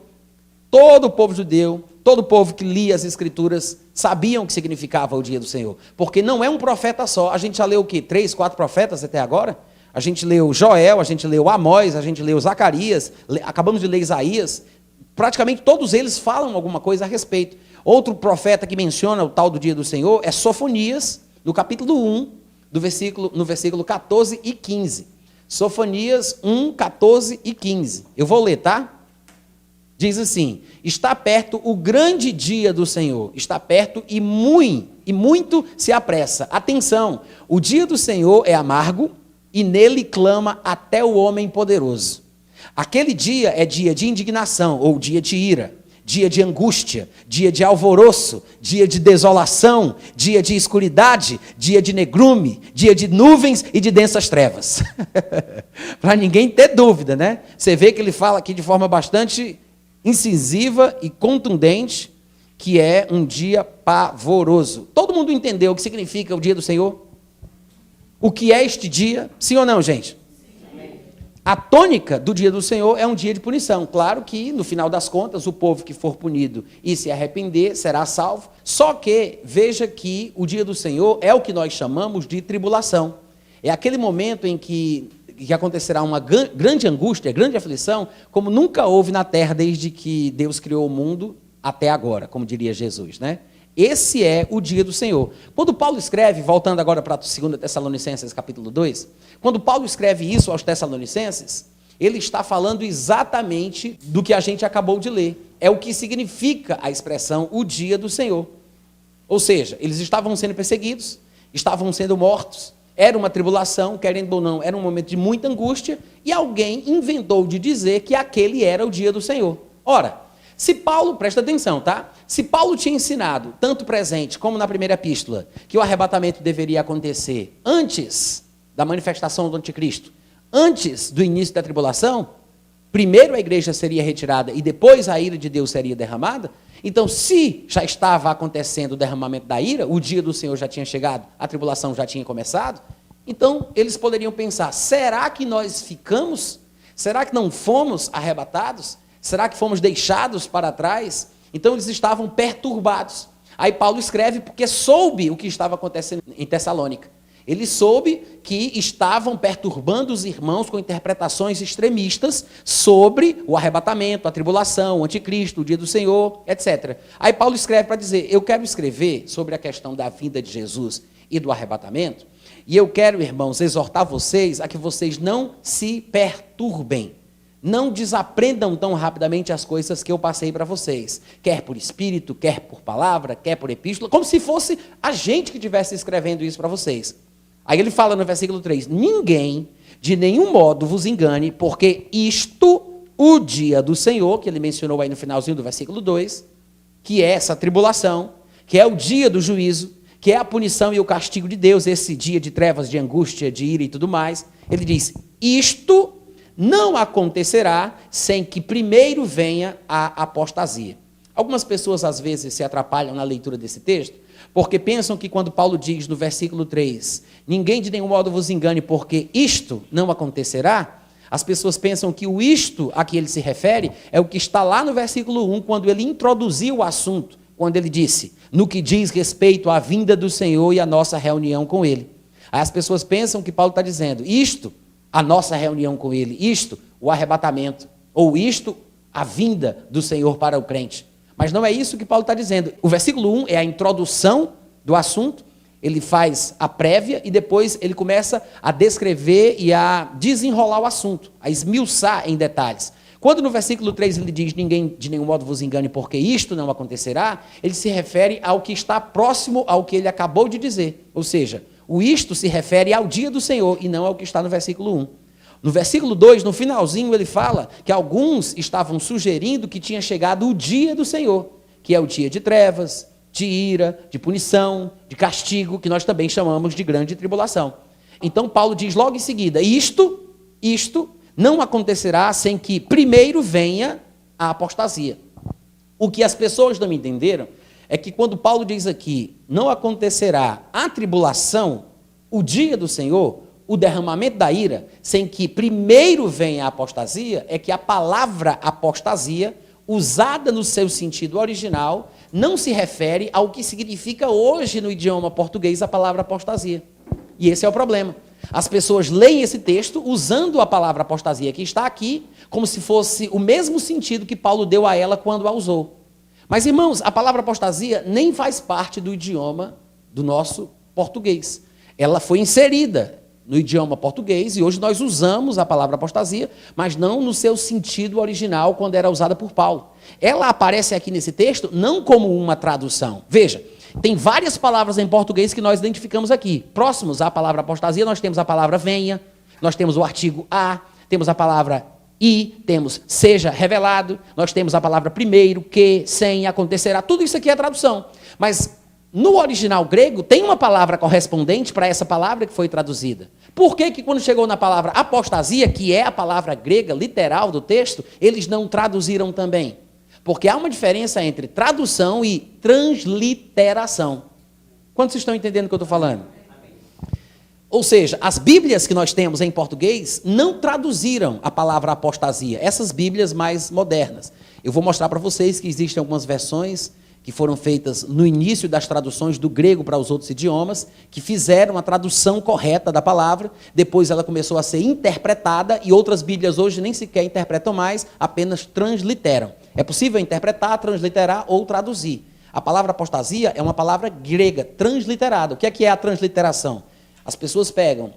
Todo o povo judeu, todo o povo que lia as Escrituras, sabiam o que significava o dia do Senhor. Porque não é um profeta só. A gente já leu o quê? 3, 4 profetas até agora? A gente leu Joel, a gente leu Amós, a gente leu Zacarias, acabamos de ler Isaías. Praticamente todos eles falam alguma coisa a respeito. Outro profeta que menciona o tal do dia do Senhor é Sofonias, no capítulo 1, no versículo 14 e 15. Sofonias 1, 14 e 15. Eu vou ler, tá? Diz assim, está perto o grande dia do Senhor, está perto e muito se apressa. Atenção, o dia do Senhor é amargo e nele clama até o homem poderoso. Aquele dia é dia de indignação ou dia de ira, dia de angústia, dia de alvoroço, dia de desolação, dia de escuridade, dia de negrume, dia de nuvens e de densas trevas. Para ninguém ter dúvida, né? Você vê que ele fala aqui de forma bastante incisiva e contundente, que é um dia pavoroso. Todo mundo entendeu o que significa o dia do Senhor? O que é este dia? Sim ou não, gente? Sim. A tônica do dia do Senhor é um dia de punição. Claro que, no final das contas, o povo que for punido e se arrepender será salvo. Só que, veja que o dia do Senhor é o que nós chamamos de tribulação. É aquele momento em que acontecerá uma grande angústia, grande aflição, como nunca houve na terra desde que Deus criou o mundo até agora, como diria Jesus, né? Esse é o dia do Senhor. Quando Paulo escreve, voltando agora para 2 Tessalonicenses, capítulo 2, quando Paulo escreve isso aos Tessalonicenses, ele está falando exatamente do que a gente acabou de ler. É o que significa a expressão o dia do Senhor. Ou seja, eles estavam sendo perseguidos, estavam sendo mortos, era uma tribulação, querendo ou não, era um momento de muita angústia, e alguém inventou de dizer que aquele era o dia do Senhor. Ora, se Paulo, presta atenção, tá? Se Paulo tinha ensinado, tanto presente como na primeira epístola, que o arrebatamento deveria acontecer antes da manifestação do anticristo, antes do início da tribulação, primeiro a igreja seria retirada e depois a ira de Deus seria derramada, então se já estava acontecendo o derramamento da ira, o dia do Senhor já tinha chegado, a tribulação já tinha começado, então eles poderiam pensar, será que nós ficamos? Será que não fomos arrebatados? Será que fomos deixados para trás? Então eles estavam perturbados. Aí Paulo escreve porque soube o que estava acontecendo em Tessalônica. Ele soube que estavam perturbando os irmãos com interpretações extremistas sobre o arrebatamento, a tribulação, o anticristo, o dia do Senhor, etc. Aí Paulo escreve para dizer, eu quero escrever sobre a questão da vinda de Jesus e do arrebatamento, e eu quero, irmãos, exortar vocês a que vocês não se perturbem. Não desaprendam tão rapidamente as coisas que eu passei para vocês, quer por espírito, quer por palavra, quer por epístola, como se fosse a gente que estivesse escrevendo isso para vocês. Aí ele fala no versículo 3, ninguém de nenhum modo vos engane, porque isto, o dia do Senhor, que ele mencionou aí no finalzinho do versículo 2, que é essa tribulação, que é o dia do juízo, que é a punição e o castigo de Deus, esse dia de trevas, de angústia, de ira e tudo mais, ele diz, isto não acontecerá sem que primeiro venha a apostasia. Algumas pessoas, às vezes, se atrapalham na leitura desse texto, Porque pensam que quando Paulo diz no versículo 3, ninguém de nenhum modo vos engane, porque isto não acontecerá, as pessoas pensam que o isto a que ele se refere é o que está lá no versículo 1, quando ele introduziu o assunto, quando ele disse, no que diz respeito à vinda do Senhor e à nossa reunião com ele. Aí as pessoas pensam que Paulo está dizendo, isto, a nossa reunião com ele, isto, o arrebatamento, ou isto, a vinda do Senhor para o crente. Mas não é isso que Paulo está dizendo. O versículo 1 é a introdução do assunto, ele faz a prévia e depois ele começa a descrever e a desenrolar o assunto, a esmiuçar em detalhes. Quando no versículo 3 ele diz, ninguém de nenhum modo vos engane, porque isto não acontecerá, ele se refere ao que está próximo ao que ele acabou de dizer. Ou seja, o isto se refere ao dia do Senhor e não ao que está no versículo 1. No versículo 2, no finalzinho, ele fala que alguns estavam sugerindo que tinha chegado o dia do Senhor, que é o dia de trevas, de ira, de punição, de castigo, que nós também chamamos de grande tribulação. Então Paulo diz logo em seguida, isto não acontecerá sem que primeiro venha a apostasia. O que as pessoas não entenderam é que quando Paulo diz aqui, não acontecerá a tribulação, o dia do Senhor, o derramamento da ira, sem que primeiro venha a apostasia, é que a palavra apostasia, usada no seu sentido original, não se refere ao que significa hoje no idioma português a palavra apostasia. E esse é o problema. As pessoas leem esse texto usando a palavra apostasia que está aqui, como se fosse o mesmo sentido que Paulo deu a ela quando a usou. Mas, irmãos, a palavra apostasia nem faz parte do idioma do nosso português. Ela foi inserida no idioma português e hoje nós usamos a palavra apostasia, mas não no seu sentido original quando era usada por Paulo. Ela aparece aqui nesse texto não como uma tradução. Veja, tem várias palavras em português que nós identificamos aqui. Próximos à palavra apostasia, nós temos a palavra venha, nós temos o artigo a, temos a palavra e, temos seja revelado, nós temos a palavra primeiro, que, sem, acontecerá, tudo isso aqui é tradução. Mas no original grego tem uma palavra correspondente para essa palavra que foi traduzida. Por que que quando chegou na palavra apostasia, que é a palavra grega literal do texto, eles não traduziram também? Porque há uma diferença entre tradução e transliteração. Quantos estão entendendo o que eu estou falando? Ou seja, as Bíblias que nós temos em português não traduziram a palavra apostasia, essas Bíblias mais modernas. Eu vou mostrar para vocês que existem algumas versões que foram feitas no início das traduções do grego para os outros idiomas, que fizeram a tradução correta da palavra, depois ela começou a ser interpretada, e outras Bíblias hoje nem sequer interpretam mais, apenas transliteram. É possível interpretar, transliterar ou traduzir. A palavra apostasia é uma palavra grega, transliterada. O que é a transliteração? As pessoas pegam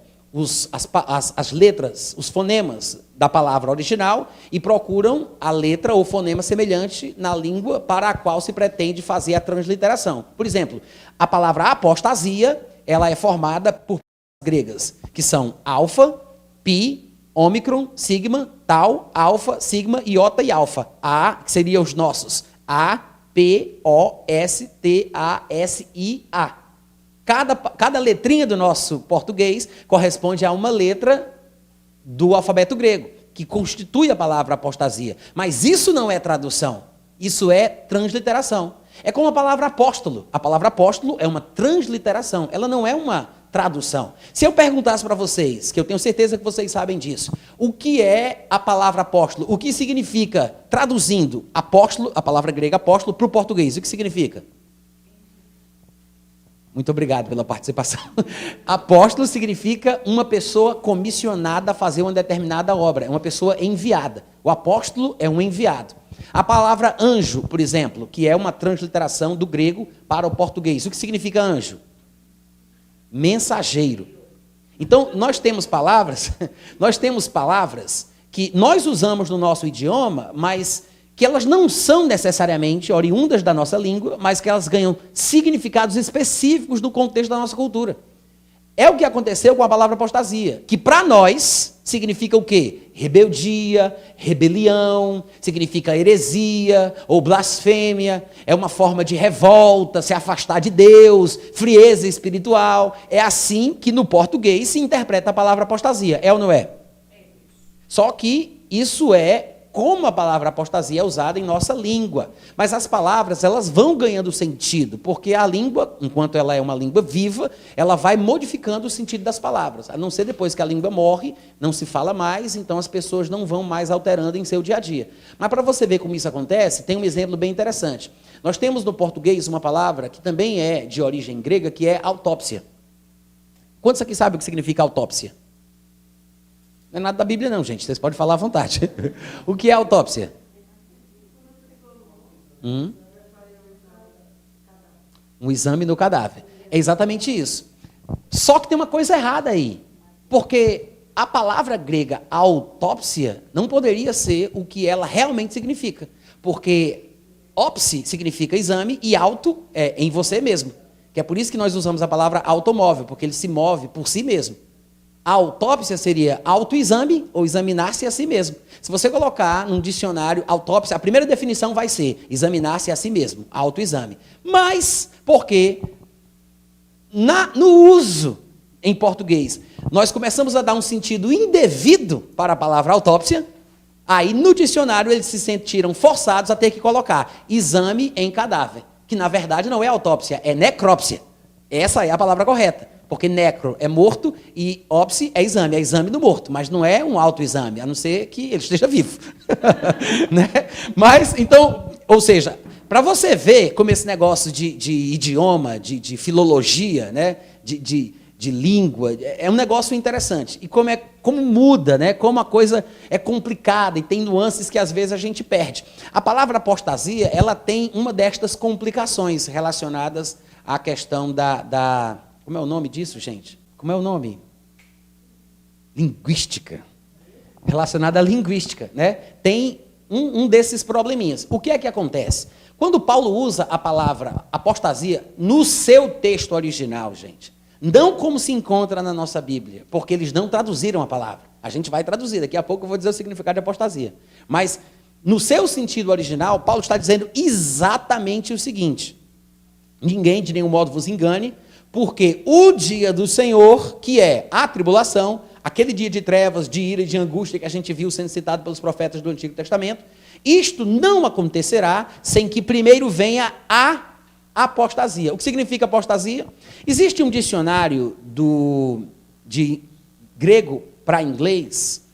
as letras, os fonemas da palavra original e procuram a letra ou fonema semelhante na língua para a qual se pretende fazer a transliteração. Por exemplo, a palavra apostasia, ela é formada por gregas, que são alfa, pi, ômicron, sigma, tau, alfa, sigma, iota e alfa. A, que seriam os nossos. A, P, O, S, T, A, S, I, A. Cada letrinha do nosso português corresponde a uma letra do alfabeto grego, que constitui a palavra apostasia. Mas isso não é tradução, isso é transliteração. É como a palavra apóstolo. A palavra apóstolo é uma transliteração, ela não é uma tradução. Se eu perguntasse para vocês, que eu tenho certeza que vocês sabem disso, o que é a palavra apóstolo? O que significa, traduzindo, apóstolo, a palavra grega apóstolo, para o português, o que significa? Muito obrigado pela participação. Apóstolo significa uma pessoa comissionada a fazer uma determinada obra, é uma pessoa enviada. O apóstolo é um enviado. A palavra anjo, por exemplo, que é uma transliteração do grego para o português. O que significa anjo? Mensageiro. Então, nós temos palavras que nós usamos no nosso idioma, mas que elas não são necessariamente oriundas da nossa língua, mas que elas ganham significados específicos no contexto da nossa cultura. É o que aconteceu com a palavra apostasia, que para nós significa o quê? Rebeldia, rebelião, significa heresia ou blasfêmia, é uma forma de revolta, se afastar de Deus, frieza espiritual. É assim que no português se interpreta a palavra apostasia, é ou não é? Só que isso é como a palavra apostasia é usada em nossa língua. Mas as palavras, elas vão ganhando sentido, porque a língua, enquanto ela é uma língua viva, ela vai modificando o sentido das palavras. A não ser depois que a língua morre, não se fala mais, então as pessoas não vão mais alterando em seu dia a dia. Mas para você ver como isso acontece, tem um exemplo bem interessante. Nós temos no português uma palavra que também é de origem grega, que é autópsia. Quantos aqui sabem o que significa autópsia? Não é nada da Bíblia não, gente. Vocês podem falar à vontade. O que é autópsia? Um exame no cadáver. É exatamente isso. Só que tem uma coisa errada aí. Porque a palavra grega autópsia não poderia ser o que ela realmente significa. Porque ópsi significa exame e auto é em você mesmo. Que é por isso que nós usamos a palavra automóvel, porque ele se move por si mesmo. A autópsia seria autoexame ou examinar-se a si mesmo. Se você colocar num dicionário autópsia, a primeira definição vai ser examinar-se a si mesmo, autoexame. Mas, porque no uso em português, nós começamos a dar um sentido indevido para a palavra autópsia, aí no dicionário eles se sentiram forçados a ter que colocar exame em cadáver, que na verdade não é autópsia, é necrópsia. Essa é a palavra correta. Porque necro é morto e ópsi é exame do morto, mas não é um autoexame, a não ser que ele esteja vivo. Né? Mas, então, ou seja, para você ver como esse negócio de idioma, de filologia, né? de língua, é um negócio interessante. E como muda, né? Como a coisa é complicada e tem nuances que às vezes a gente perde. A palavra apostasia, ela tem uma destas complicações relacionadas à questão da como é o nome disso, gente? Como é o nome? Linguística. Relacionada à linguística, né? Tem um desses probleminhas. O que é que acontece? Quando Paulo usa a palavra apostasia no seu texto original, gente, não como se encontra na nossa Bíblia, porque eles não traduziram a palavra. A gente vai traduzir, daqui a pouco eu vou dizer o significado de apostasia. Mas, no seu sentido original, Paulo está dizendo exatamente o seguinte: ninguém de nenhum modo vos engane, porque o dia do Senhor, que é a tribulação, aquele dia de trevas, de ira e de angústia que a gente viu sendo citado pelos profetas do Antigo Testamento, isto não acontecerá sem que primeiro venha a apostasia. O que significa apostasia? Existe um dicionário de grego para inglês,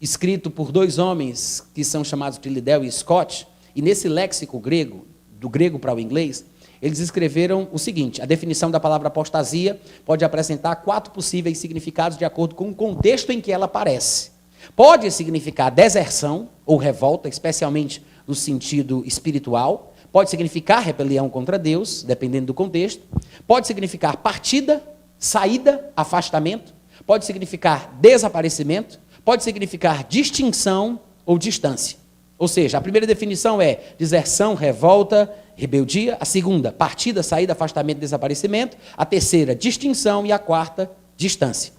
escrito por dois homens que são chamados de Liddell e Scott, e nesse léxico grego, do grego para o inglês, eles escreveram o seguinte: a definição da palavra apostasia pode apresentar 4 possíveis significados de acordo com o contexto em que ela aparece. Pode significar deserção ou revolta, especialmente no sentido espiritual. Pode significar rebelião contra Deus, dependendo do contexto. Pode significar partida, saída, afastamento. Pode significar desaparecimento. Pode significar distinção ou distância. Ou seja, a primeira definição é deserção, revolta, rebeldia. A segunda, partida, saída, afastamento, desaparecimento. A terceira, distinção. E a quarta, distância.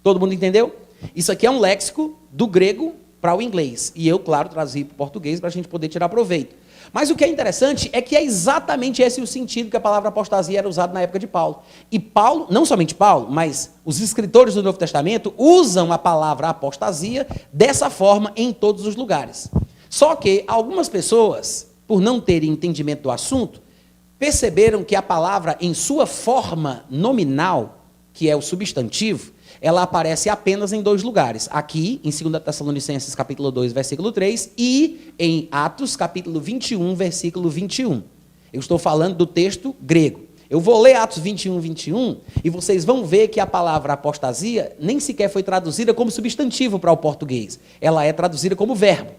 Todo mundo entendeu? Isso aqui é um léxico do grego para o inglês. E eu, claro, trazi para o português para a gente poder tirar proveito. Mas o que é interessante é que é exatamente esse o sentido que a palavra apostasia era usada na época de Paulo. E Paulo, não somente Paulo, mas os escritores do Novo Testamento usam a palavra apostasia dessa forma em todos os lugares. Só que algumas pessoas, por não terem entendimento do assunto, perceberam que a palavra em sua forma nominal, que é o substantivo, ela aparece apenas em 2 lugares. Aqui, em 2 Tessalonicenses, capítulo 2, versículo 3, e em Atos, capítulo 21, versículo 21. Eu estou falando do texto grego. Eu vou ler Atos 21, 21, e vocês vão ver que a palavra apostasia nem sequer foi traduzida como substantivo para o português. Ela é traduzida como verbo.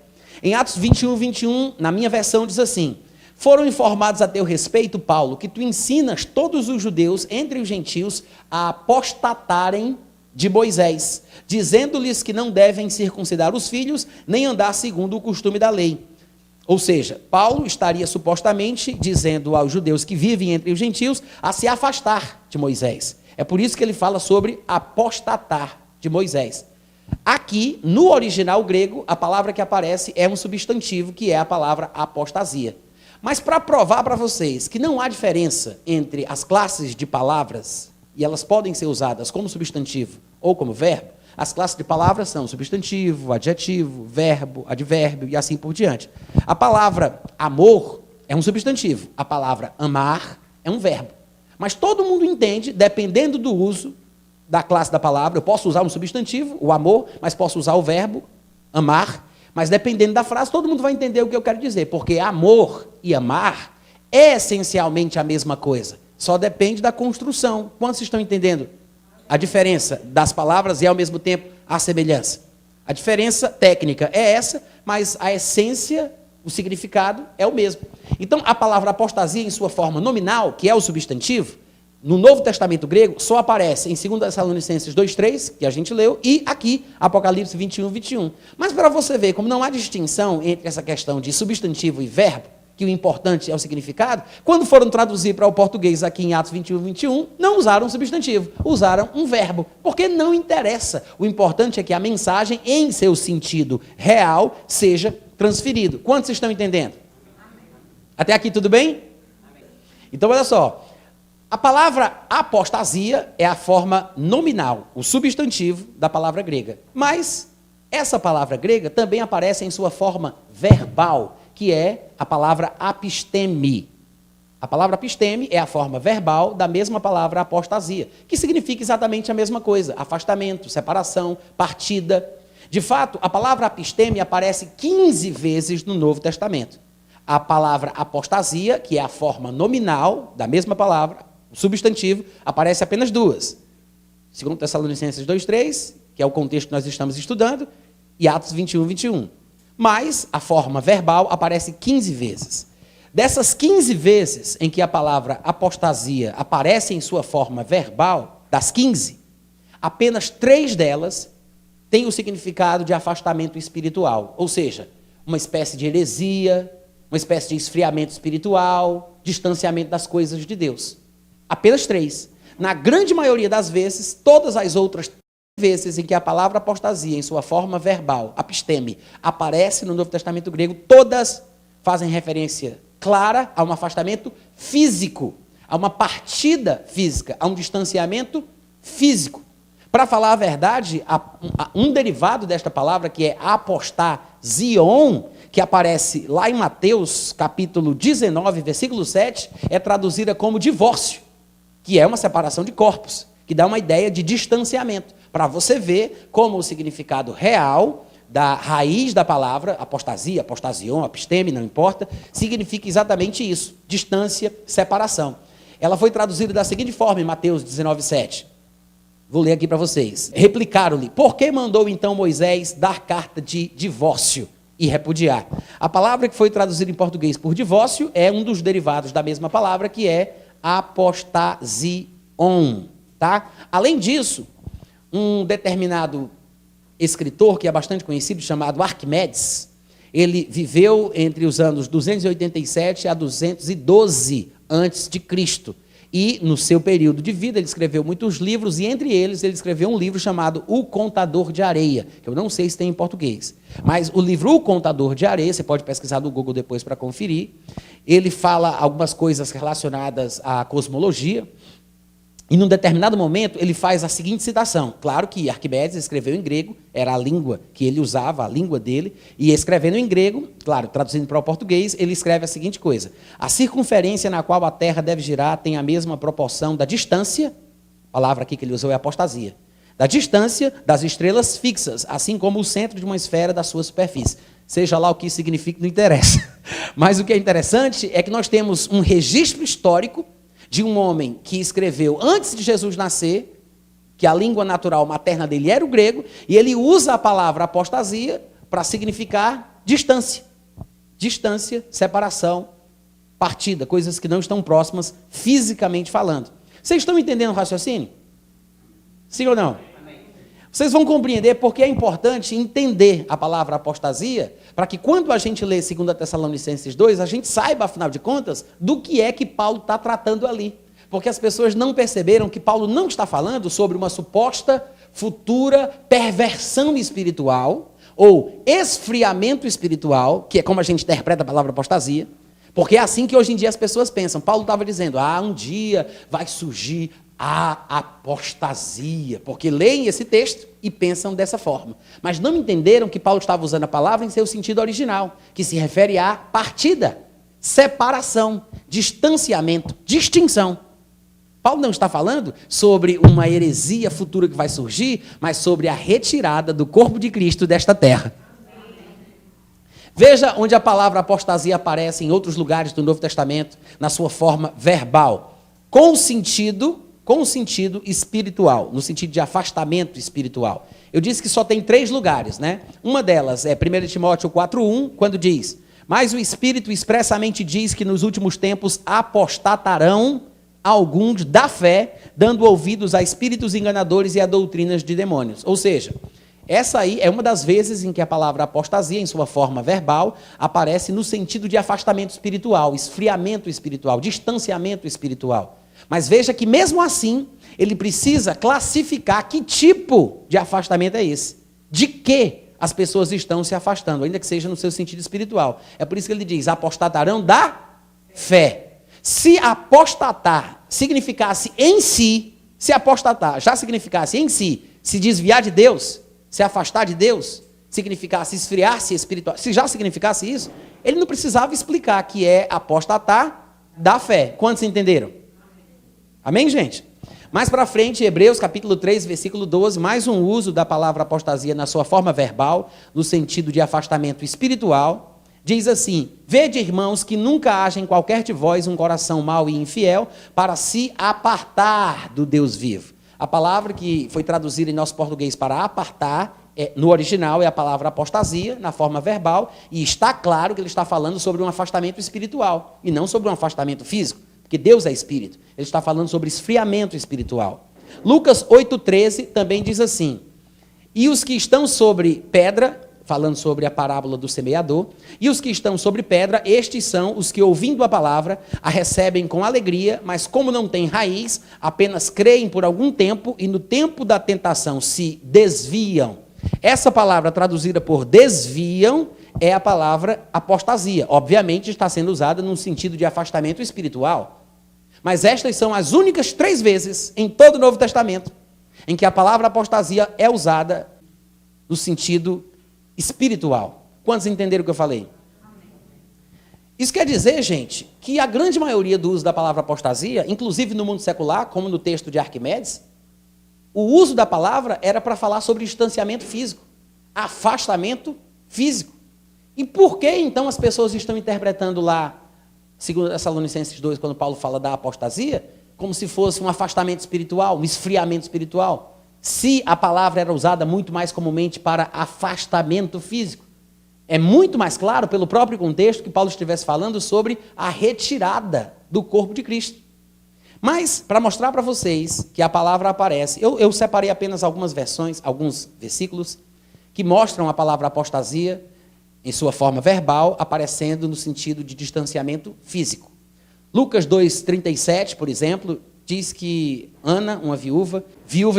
Em Atos 21, 21, na minha versão, diz assim: foram informados a teu respeito, Paulo, que tu ensinas todos os judeus entre os gentios a apostatarem de Moisés, dizendo-lhes que não devem circuncidar os filhos, nem andar segundo o costume da lei. Ou seja, Paulo estaria supostamente dizendo aos judeus que vivem entre os gentios a se afastar de Moisés. É por isso que ele fala sobre apostatar de Moisés. Aqui, no original grego, a palavra que aparece é um substantivo, que é a palavra apostasia. Mas para provar para vocês que não há diferença entre as classes de palavras, e elas podem ser usadas como substantivo ou como verbo, As classes de palavras são substantivo, adjetivo, verbo, advérbio e assim por diante. A palavra amor é um substantivo, a palavra amar é um verbo. Mas todo mundo entende, dependendo do uso da classe da palavra, eu posso usar um substantivo, o amor, mas posso usar o verbo amar, mas dependendo da frase, todo mundo vai entender o que eu quero dizer, porque amor e amar é essencialmente a mesma coisa, só depende da construção. Quantos estão entendendo a diferença das palavras e, ao mesmo tempo, a semelhança? A diferença técnica é essa, mas a essência, o significado é o mesmo. Então, a palavra apostasia, em sua forma nominal, que é o substantivo, no Novo Testamento grego, só aparece em 2 Tessalonicenses 2,3, que a gente leu, e aqui, Apocalipse 21, 21. Mas para você ver como não há distinção entre essa questão de substantivo e verbo, que o importante é o significado, quando foram traduzir para o português aqui em Atos 21, 21, não usaram um substantivo, usaram um verbo, porque não interessa. O importante é que a mensagem, em seu sentido real, seja transferido. Quantos estão entendendo? Até aqui tudo bem? Então, olha só. A palavra apostasia é a forma nominal, o substantivo da palavra grega. Mas essa palavra grega também aparece em sua forma verbal, que é a palavra apisteme. A palavra apisteme é a forma verbal da mesma palavra apostasia, que significa exatamente a mesma coisa: afastamento, separação, partida. De fato, a palavra apisteme aparece 15 vezes no Novo Testamento. A palavra apostasia, que é a forma nominal da mesma palavra, o substantivo, aparece apenas 2. 2 Tessalonicenses 2,3, que é o contexto que nós estamos estudando, e Atos 21, 21. Mas a forma verbal aparece 15 vezes. Dessas 15 vezes em que a palavra apostasia aparece em sua forma verbal, das 15, apenas 3 delas têm o significado de afastamento espiritual, ou seja, uma espécie de heresia, uma espécie de esfriamento espiritual, distanciamento das coisas de Deus. Apenas 3. Na grande maioria das vezes, todas as outras vezes em que a palavra apostasia, em sua forma verbal, apisteme, aparece no Novo Testamento grego, todas fazem referência clara a um afastamento físico, a uma partida física, a um distanciamento físico. Para falar a verdade, um derivado desta palavra, que é apostasion, que aparece lá em Mateus, capítulo 19, versículo 7, é traduzida como divórcio, que é uma separação de corpos, que dá uma ideia de distanciamento, para você ver como o significado real da raiz da palavra, apostasia, apostasion, apisteme, não importa, significa exatamente isso, distância, separação. Ela foi traduzida da seguinte forma em Mateus 19, 7. Vou ler aqui para vocês. Replicaram-lhe: por que mandou então Moisés dar carta de divórcio e repudiar? A palavra que foi traduzida em português por divórcio é um dos derivados da mesma palavra, que é apostasion, tá? Além disso, um determinado escritor que é bastante conhecido, chamado Arquimedes, ele viveu entre os anos 287 a 212 antes de Cristo. E, no seu período de vida, ele escreveu muitos livros, e entre eles, ele escreveu um livro chamado O Contador de Areia, que eu não sei se tem em português. Mas o livro O Contador de Areia, você pode pesquisar no Google depois para conferir, ele fala algumas coisas relacionadas à cosmologia, e num determinado momento ele faz a seguinte citação. Claro que Arquimedes escreveu em grego, era a língua que ele usava, a língua dele, e escrevendo em grego, claro, traduzindo para o português, ele escreve a seguinte coisa: a circunferência na qual a Terra deve girar tem a mesma proporção da distância, a palavra aqui que ele usou é apostasia, da distância das estrelas fixas, assim como o centro de uma esfera da sua superfície. Seja lá o que isso significa, não interessa. Mas o que é interessante é que nós temos um registro histórico de um homem que escreveu antes de Jesus nascer, que a língua natural materna dele era o grego, e ele usa a palavra apostasia para significar distância. Distância, separação, partida, coisas que não estão próximas fisicamente falando. Vocês estão entendendo o raciocínio? Sim ou não? Vocês vão compreender porque é importante entender a palavra apostasia, para que quando a gente lê 2 Tessalonicenses 2, a gente saiba, afinal de contas, do que é que Paulo está tratando ali. Porque as pessoas não perceberam que Paulo não está falando sobre uma suposta futura perversão espiritual, ou esfriamento espiritual, que é como a gente interpreta a palavra apostasia, porque é assim que hoje em dia as pessoas pensam. Paulo estava dizendo, um dia vai surgir a apostasia, porque leem esse texto e pensam dessa forma. Mas não entenderam que Paulo estava usando a palavra em seu sentido original, que se refere à partida, separação, distanciamento, distinção. Paulo não está falando sobre uma heresia futura que vai surgir, mas sobre a retirada do corpo de Cristo desta terra. Veja onde a palavra apostasia aparece em outros lugares do Novo Testamento, na sua forma verbal, com sentido espiritual, no sentido de afastamento espiritual. Eu disse que só tem 3 lugares, né? Uma delas é 1 Timóteo 4:1, quando diz: mas o Espírito expressamente diz que nos últimos tempos apostatarão alguns da fé, dando ouvidos a espíritos enganadores e a doutrinas de demônios. Ou seja, essa aí é uma das vezes em que a palavra apostasia, em sua forma verbal, aparece no sentido de afastamento espiritual, esfriamento espiritual, distanciamento espiritual. Mas veja que mesmo assim, ele precisa classificar que tipo de afastamento é esse. De que as pessoas estão se afastando, ainda que seja no seu sentido espiritual. É por isso que ele diz, apostatarão da fé. Se apostatar significasse em si, se apostatar já significasse em si, se desviar de Deus, se afastar de Deus, significasse esfriar-se espiritual, se já significasse isso, ele não precisava explicar que é apostatar da fé. Quantos entenderam? Amém, gente? Mais para frente, Hebreus capítulo 3, versículo 12, mais um uso da palavra apostasia na sua forma verbal, no sentido de afastamento espiritual. Diz assim: vede, irmãos, que nunca haja em qualquer de vós um coração mau e infiel para se apartar do Deus vivo. A palavra que foi traduzida em nosso português para apartar, no original é a palavra apostasia, na forma verbal, e está claro que ele está falando sobre um afastamento espiritual, e não sobre um afastamento físico. Porque Deus é espírito. Ele está falando sobre esfriamento espiritual. Lucas 8,13 também diz assim: e os que estão sobre pedra, falando sobre a parábola do semeador, e os que estão sobre pedra, estes são os que, ouvindo a palavra, a recebem com alegria, mas como não têm raiz, apenas creem por algum tempo, e no tempo da tentação se desviam. Essa palavra traduzida por desviam é a palavra apostasia. Obviamente está sendo usada num sentido de afastamento espiritual. Mas estas são as únicas 3 vezes em todo o Novo Testamento em que a palavra apostasia é usada no sentido espiritual. Quantos entenderam o que eu falei? Isso quer dizer, gente, que a grande maioria do uso da palavra apostasia, inclusive no mundo secular, como no texto de Arquimedes, o uso da palavra era para falar sobre distanciamento físico, afastamento físico. E por que então as pessoas estão interpretando lá, segundo Tessalonicenses 2, quando Paulo fala da apostasia, como se fosse um afastamento espiritual, um esfriamento espiritual? Se a palavra era usada muito mais comumente para afastamento físico. É muito mais claro, pelo próprio contexto, que Paulo estivesse falando sobre a retirada do corpo de Cristo. Mas, para mostrar para vocês que a palavra aparece, eu separei apenas algumas versões, alguns versículos, que mostram a palavra apostasia, em sua forma verbal, aparecendo no sentido de distanciamento físico. Lucas 2,37, por exemplo, diz que Ana, uma viúva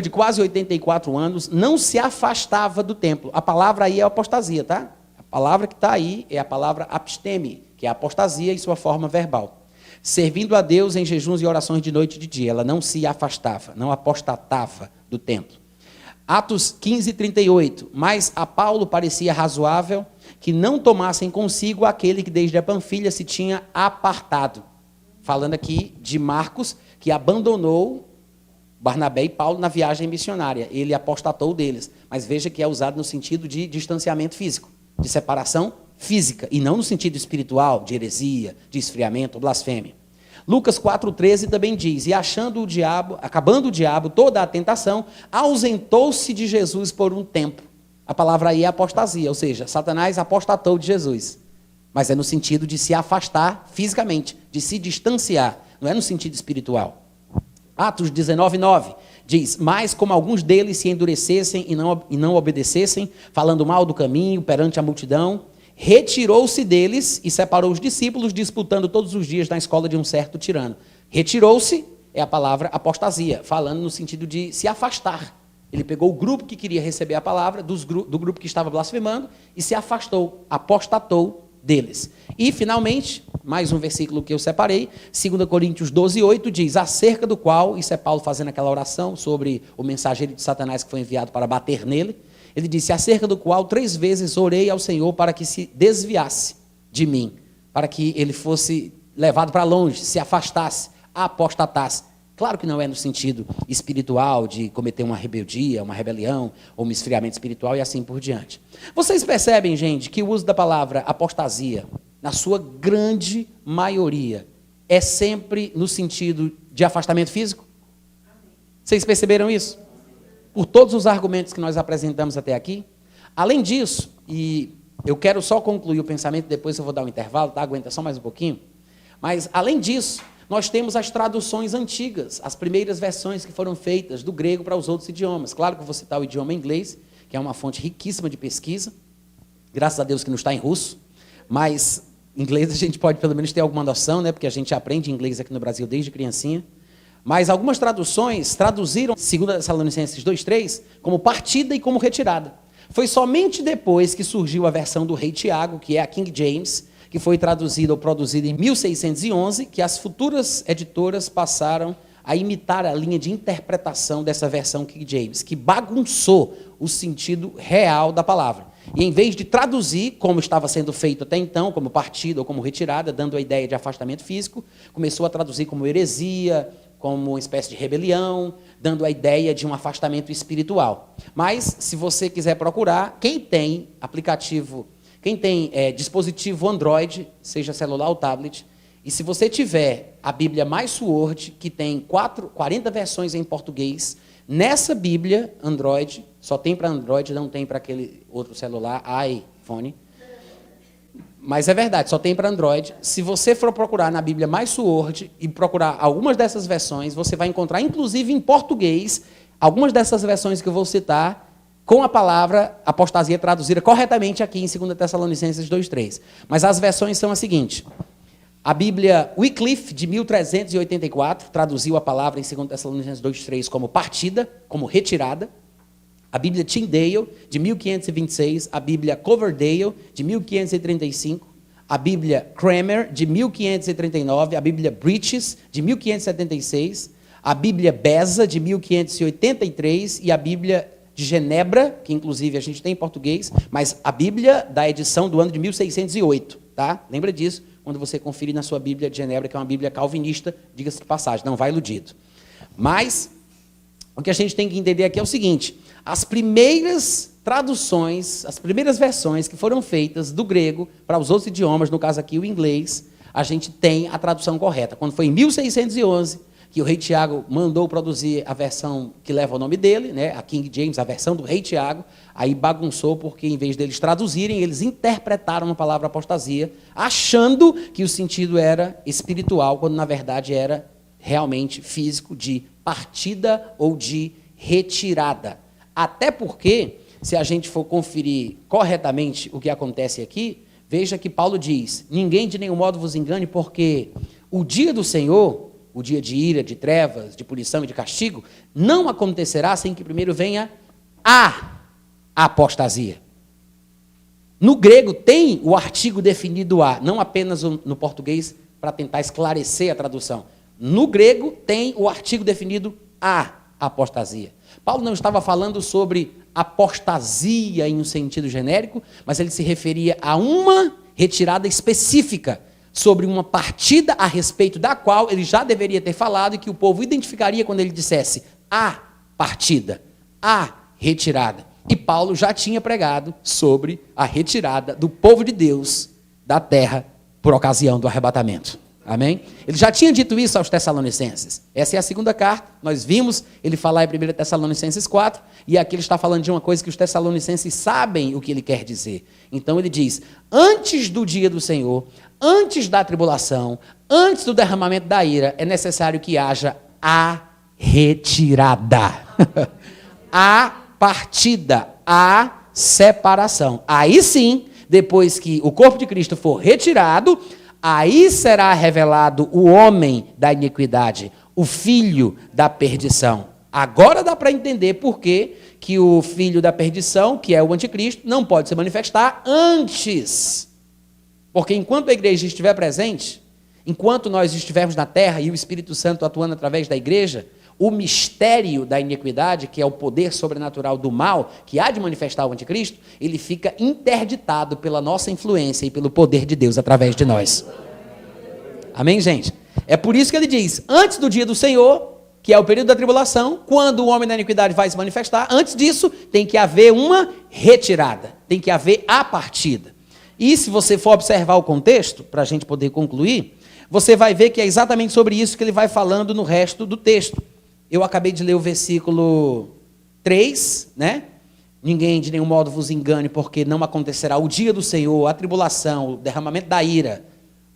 de quase 84 anos, não se afastava do templo. A palavra aí é apostasia, tá? A palavra que está aí é a palavra apisteme, que é a apostasia em sua forma verbal. Servindo a Deus em jejuns e orações de noite e de dia. Ela não se afastava, não apostatava do templo. Atos 15:38. Mas a Paulo parecia razoável que não tomassem consigo aquele que desde a Panfilha se tinha apartado. Falando aqui de Marcos, que abandonou Barnabé e Paulo na viagem missionária. Ele apostatou deles. Mas veja que é usado no sentido de distanciamento físico, de separação física, e não no sentido espiritual, de heresia, de esfriamento, blasfêmia. Lucas 4,13 também diz: e acabando o diabo toda a tentação, ausentou-se de Jesus por um tempo. A palavra aí é apostasia, ou seja, Satanás apostatou de Jesus. Mas é no sentido de se afastar fisicamente, de se distanciar, não é no sentido espiritual. Atos 19:9 diz: mas como alguns deles se endurecessem e não obedecessem, falando mal do caminho perante a multidão, retirou-se deles e separou os discípulos, disputando todos os dias na escola de um certo tirano. Retirou-se é a palavra apostasia, falando no sentido de se afastar. Ele pegou o grupo que queria receber a palavra, do grupo que estava blasfemando, e se afastou, apostatou deles. E, finalmente, mais um versículo que eu separei, 2 Coríntios 12:8 diz, acerca do qual, isso é Paulo fazendo aquela oração sobre o mensageiro de Satanás que foi enviado para bater nele, ele disse, acerca do qual 3 vezes orei ao Senhor para que se desviasse de mim, para que ele fosse levado para longe, se afastasse, apostatasse. Claro que não é no sentido espiritual, de cometer uma rebeldia, uma rebelião, ou um esfriamento espiritual e assim por diante. Vocês percebem, gente, que o uso da palavra apostasia, na sua grande maioria, é sempre no sentido de afastamento físico? Vocês perceberam isso? Por todos os argumentos que nós apresentamos até aqui. Além disso, e eu quero só concluir o pensamento, depois eu vou dar um intervalo, tá? Aguenta só mais um pouquinho. Mas, além disso, nós temos as traduções antigas, as primeiras versões que foram feitas do grego para os outros idiomas. Claro que eu vou citar o idioma inglês, que é uma fonte riquíssima de pesquisa, graças a Deus que não está em russo, mas inglês a gente pode pelo menos ter alguma noção, né? Porque a gente aprende inglês aqui no Brasil desde criancinha. Mas algumas traduções traduziram, segundo Tessalonicenses 2:3, como partida e como retirada. Foi somente depois que surgiu a versão do Rei Tiago, que é a King James, que foi traduzida ou produzida em 1611, que as futuras editoras passaram a imitar a linha de interpretação dessa versão King James, que bagunçou o sentido real da palavra. E em vez de traduzir, como estava sendo feito até então, como partida ou como retirada, dando a ideia de afastamento físico, começou a traduzir como heresia, como uma espécie de rebelião, dando a ideia de um afastamento espiritual. Mas, se você quiser procurar, quem tem aplicativo, quem tem dispositivo Android, seja celular ou tablet, e se você tiver a Bíblia MySword, que tem 40 versões em português, nessa Bíblia Android, só tem para Android, não tem para aquele outro celular, iPhone, mas é verdade, só tem para Android. Se você for procurar na Bíblia MySword e procurar algumas dessas versões, você vai encontrar, inclusive em português, algumas dessas versões que eu vou citar, com a palavra apostasia traduzida corretamente aqui em 2 Tessalonicenses 2:3. Mas as versões são as seguintes. A Bíblia Wycliffe, de 1384, traduziu a palavra em 2 Tessalonicenses 2:3 como partida, como retirada. A Bíblia Tyndale, de 1526, a Bíblia Coverdale, de 1535, a Bíblia Cranmer, de 1539, a Bíblia Bridges, de 1576, a Bíblia Beza, de 1583, e a Bíblia de Genebra, que inclusive a gente tem em português, mas a Bíblia da edição do ano de 1608, tá? Lembra disso, quando você conferir na sua Bíblia de Genebra, que é uma Bíblia calvinista, diga-se de passagem, não vai iludido. Mas o que a gente tem que entender aqui é o seguinte: as primeiras traduções, as primeiras versões que foram feitas do grego para os outros idiomas, no caso aqui o inglês, a gente tem a tradução correta. Quando foi em 1611 que o Rei Tiago mandou produzir a versão que leva o nome dele, né, a King James, a versão do Rei Tiago, aí bagunçou porque em vez deles traduzirem, eles interpretaram a palavra apostasia, achando que o sentido era espiritual, quando na verdade era realmente físico, de partida ou de retirada. Até porque, se a gente for conferir corretamente o que acontece aqui, veja que Paulo diz, ninguém de nenhum modo vos engane, porque o dia do Senhor, o dia de ira, de trevas, de punição e de castigo, não acontecerá sem que primeiro venha a apostasia. No grego tem o artigo definido a, não apenas no português, para tentar esclarecer a tradução. No grego tem o artigo definido a apostasia. Paulo não estava falando sobre apostasia em um sentido genérico, mas ele se referia a uma retirada específica, sobre uma partida a respeito da qual ele já deveria ter falado e que o povo identificaria quando ele dissesse a partida, a retirada. E Paulo já tinha pregado sobre a retirada do povo de Deus da terra por ocasião do arrebatamento. Amém? Ele já tinha dito isso aos Tessalonicenses. Essa é a segunda carta. Nós vimos ele falar em 1 Tessalonicenses 4, e aqui ele está falando de uma coisa que os Tessalonicenses sabem o que ele quer dizer. Então ele diz, antes do dia do Senhor, antes da tribulação, antes do derramamento da ira, é necessário que haja a retirada, a partida, a separação. Aí sim, depois que o corpo de Cristo for retirado, aí será revelado o homem da iniquidade, o filho da perdição. Agora dá para entender por que o filho da perdição, que é o anticristo, não pode se manifestar antes Porque enquanto a igreja estiver presente, enquanto nós estivermos na terra e o Espírito Santo atuando através da igreja, o mistério da iniquidade, que é o poder sobrenatural do mal, que há de manifestar o anticristo, ele fica interditado pela nossa influência e pelo poder de Deus através de nós. Amém, gente? É por isso que ele diz, antes do dia do Senhor, que é o período da tribulação, quando o homem da iniquidade vai se manifestar, antes disso tem que haver uma retirada, tem que haver a partida. E se você for observar o contexto, para a gente poder concluir, você vai ver que é exatamente sobre isso que ele vai falando no resto do texto. Eu acabei de ler o versículo 3, né? Ninguém de nenhum modo vos engane, porque não acontecerá o dia do Senhor, a tribulação, o derramamento da ira,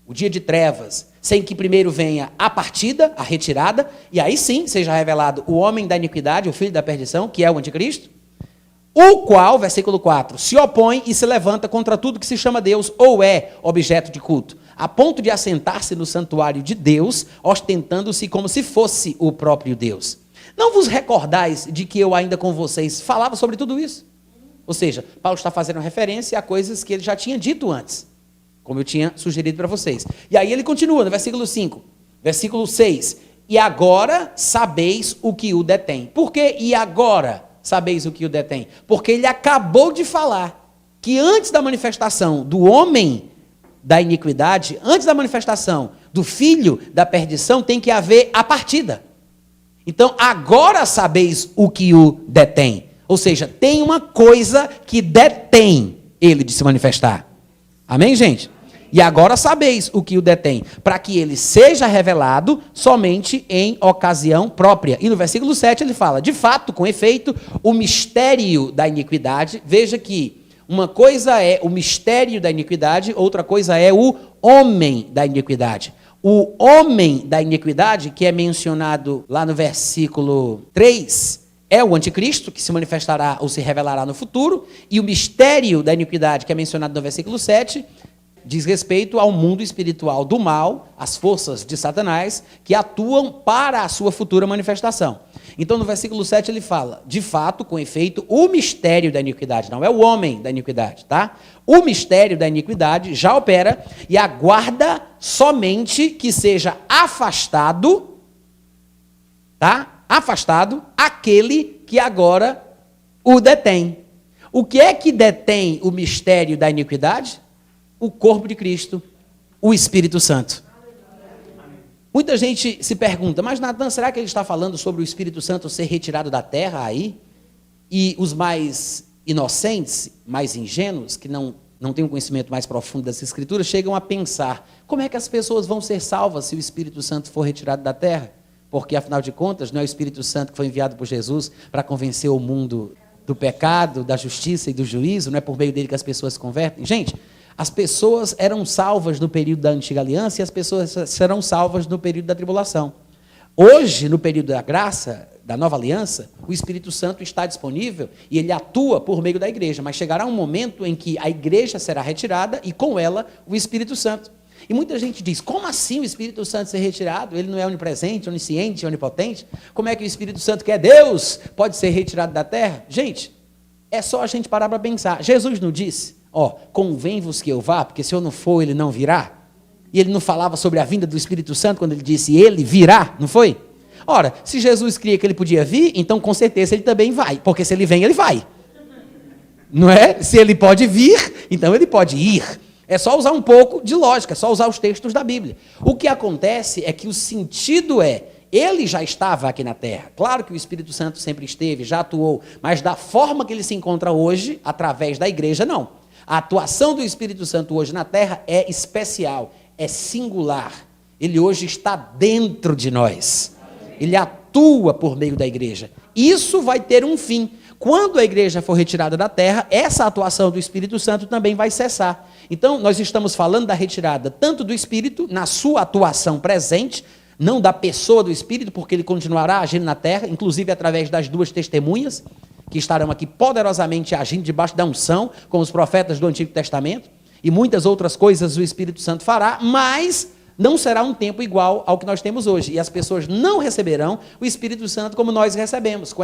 o dia de trevas, sem que primeiro venha a partida, a retirada, e aí sim seja revelado o homem da iniquidade, o filho da perdição, que é o anticristo, o qual, versículo 4, se opõe e se levanta contra tudo que se chama Deus ou é objeto de culto, a ponto de assentar-se no santuário de Deus, ostentando-se como se fosse o próprio Deus. Não vos recordais de que eu ainda com vocês falava sobre tudo isso? Ou seja, Paulo está fazendo referência a coisas que ele já tinha dito antes, como eu tinha sugerido para vocês. E aí ele continua no versículo 5, versículo 6, e agora sabeis o que o detém. Por que e agora sabeis o que o detém? Porque ele acabou de falar que antes da manifestação do homem da iniquidade, antes da manifestação do filho da perdição, tem que haver a partida. Então, agora sabeis o que o detém. Ou seja, tem uma coisa que detém ele de se manifestar. Amém, gente? E agora sabeis o que o detém, para que ele seja revelado somente em ocasião própria. E no versículo 7 ele fala, de fato, com efeito, o mistério da iniquidade. Veja que uma coisa é o mistério da iniquidade, outra coisa é o homem da iniquidade. O homem da iniquidade, que é mencionado lá no versículo 3, é o anticristo, que se manifestará ou se revelará no futuro, e o mistério da iniquidade, que é mencionado no versículo 7, diz respeito ao mundo espiritual do mal, as forças de Satanás, que atuam para a sua futura manifestação. Então, no versículo 7 ele fala, de fato, com efeito, o mistério da iniquidade, não é o homem da iniquidade, tá? O mistério da iniquidade já opera e aguarda somente que seja afastado, tá? Afastado aquele que agora o detém. O que é que detém o mistério da iniquidade? O corpo de Cristo, o Espírito Santo. Muita gente se pergunta, mas Natan, será que ele está falando sobre o Espírito Santo ser retirado da terra aí? E os mais inocentes, mais ingênuos, que não têm um conhecimento mais profundo das Escrituras, chegam a pensar, como é que as pessoas vão ser salvas se o Espírito Santo for retirado da terra? Porque, afinal de contas, não é o Espírito Santo que foi enviado por Jesus para convencer o mundo do pecado, da justiça e do juízo, não é por meio dele que as pessoas se convertem? Gente, as pessoas eram salvas no período da antiga aliança e as pessoas serão salvas no período da tribulação. Hoje, no período da graça, da nova aliança, o Espírito Santo está disponível e ele atua por meio da igreja, mas chegará um momento em que a igreja será retirada e com ela o Espírito Santo. E muita gente diz, como assim o Espírito Santo ser retirado? Ele não é onipresente, onisciente, onipotente? Como é que o Espírito Santo, que é Deus, pode ser retirado da terra? Gente, é só a gente parar para pensar. Jesus não disse, convém-vos que eu vá, porque se eu não for, ele não virá? E ele não falava sobre a vinda do Espírito Santo quando ele disse, ele virá, não foi? Ora, se Jesus cria que ele podia vir, então com certeza ele também vai, porque se ele vem, ele vai. Não é? Se ele pode vir, então ele pode ir. É só usar um pouco de lógica, é só usar os textos da Bíblia. O que acontece é que o sentido ele já estava aqui na terra. Claro que o Espírito Santo sempre esteve, já atuou, mas da forma que ele se encontra hoje, através da igreja, não. A atuação do Espírito Santo hoje na terra é especial, é singular. Ele hoje está dentro de nós. Ele atua por meio da igreja. Isso vai ter um fim. Quando a igreja for retirada da terra, essa atuação do Espírito Santo também vai cessar. Então, nós estamos falando da retirada tanto do Espírito, na sua atuação presente, não da pessoa do Espírito, porque ele continuará agindo na terra, inclusive através das duas testemunhas, que estarão aqui poderosamente agindo debaixo da unção, como os profetas do Antigo Testamento, e muitas outras coisas o Espírito Santo fará, mas não será um tempo igual ao que nós temos hoje. E as pessoas não receberão o Espírito Santo como nós recebemos,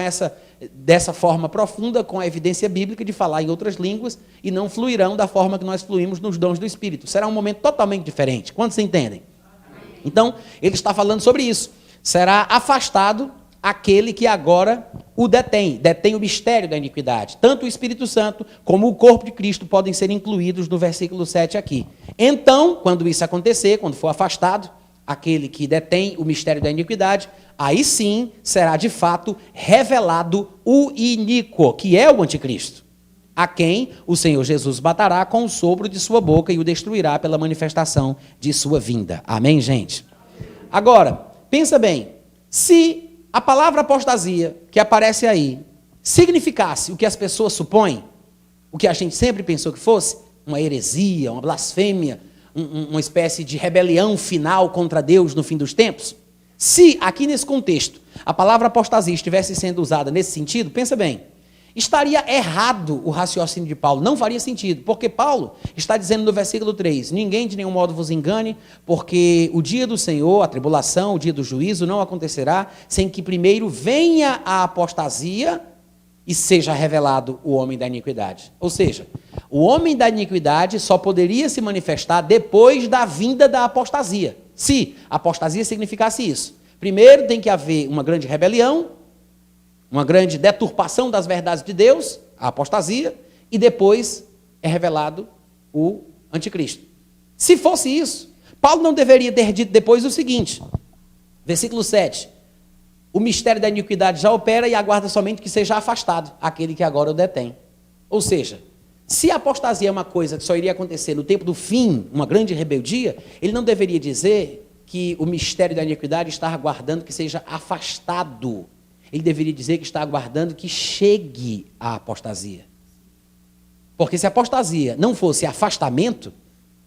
dessa forma profunda, com a evidência bíblica de falar em outras línguas, e não fluirão da forma que nós fluímos nos dons do Espírito. Será um momento totalmente diferente. Quantos entendem? Então, ele está falando sobre isso. Será afastado aquele que agora o detém o mistério da iniquidade. Tanto o Espírito Santo como o corpo de Cristo podem ser incluídos no versículo 7 aqui. Então, quando isso acontecer, quando for afastado aquele que detém o mistério da iniquidade, aí sim será de fato revelado o iníquo, que é o anticristo, a quem o Senhor Jesus matará com o sopro de sua boca e o destruirá pela manifestação de sua vinda. Amém, gente? Agora, pensa bem, se a palavra apostasia que aparece aí significasse o que as pessoas supõem, o que a gente sempre pensou que fosse, uma heresia, uma blasfêmia, uma espécie de rebelião final contra Deus no fim dos tempos, se aqui nesse contexto a palavra apostasia estivesse sendo usada nesse sentido, pensa bem, estaria errado o raciocínio de Paulo, não faria sentido, porque Paulo está dizendo no versículo 3, ninguém de nenhum modo vos engane, porque o dia do Senhor, a tribulação, o dia do juízo não acontecerá sem que primeiro venha a apostasia e seja revelado o homem da iniquidade. Ou seja, o homem da iniquidade só poderia se manifestar depois da vinda da apostasia, se a apostasia significasse isso. Primeiro tem que haver uma grande rebelião, uma grande deturpação das verdades de Deus, a apostasia, e depois é revelado o anticristo. Se fosse isso, Paulo não deveria ter dito depois o seguinte, versículo 7, o mistério da iniquidade já opera e aguarda somente que seja afastado aquele que agora o detém. Ou seja, se a apostasia é uma coisa que só iria acontecer no tempo do fim, uma grande rebeldia, ele não deveria dizer que o mistério da iniquidade está aguardando que seja afastado. Ele deveria dizer que está aguardando que chegue a apostasia. Porque se a apostasia não fosse afastamento,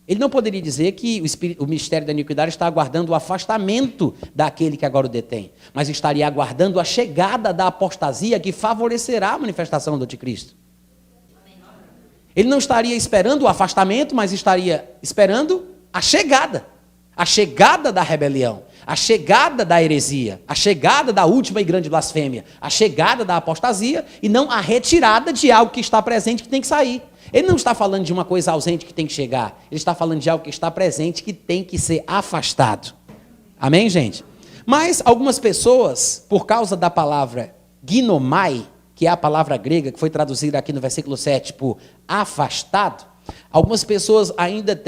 ele não poderia dizer que o mistério da iniquidade está aguardando o afastamento daquele que agora o detém, mas estaria aguardando a chegada da apostasia que favorecerá a manifestação do anticristo. Ele não estaria esperando o afastamento, mas estaria esperando a chegada da rebelião, a chegada da heresia, a chegada da última e grande blasfêmia, a chegada da apostasia e não a retirada de algo que está presente que tem que sair. Ele não está falando de uma coisa ausente que tem que chegar, ele está falando de algo que está presente que tem que ser afastado. Amém, gente? Mas algumas pessoas, por causa da palavra ginomai, que é a palavra grega que foi traduzida aqui no versículo 7 por afastado, algumas pessoas ainda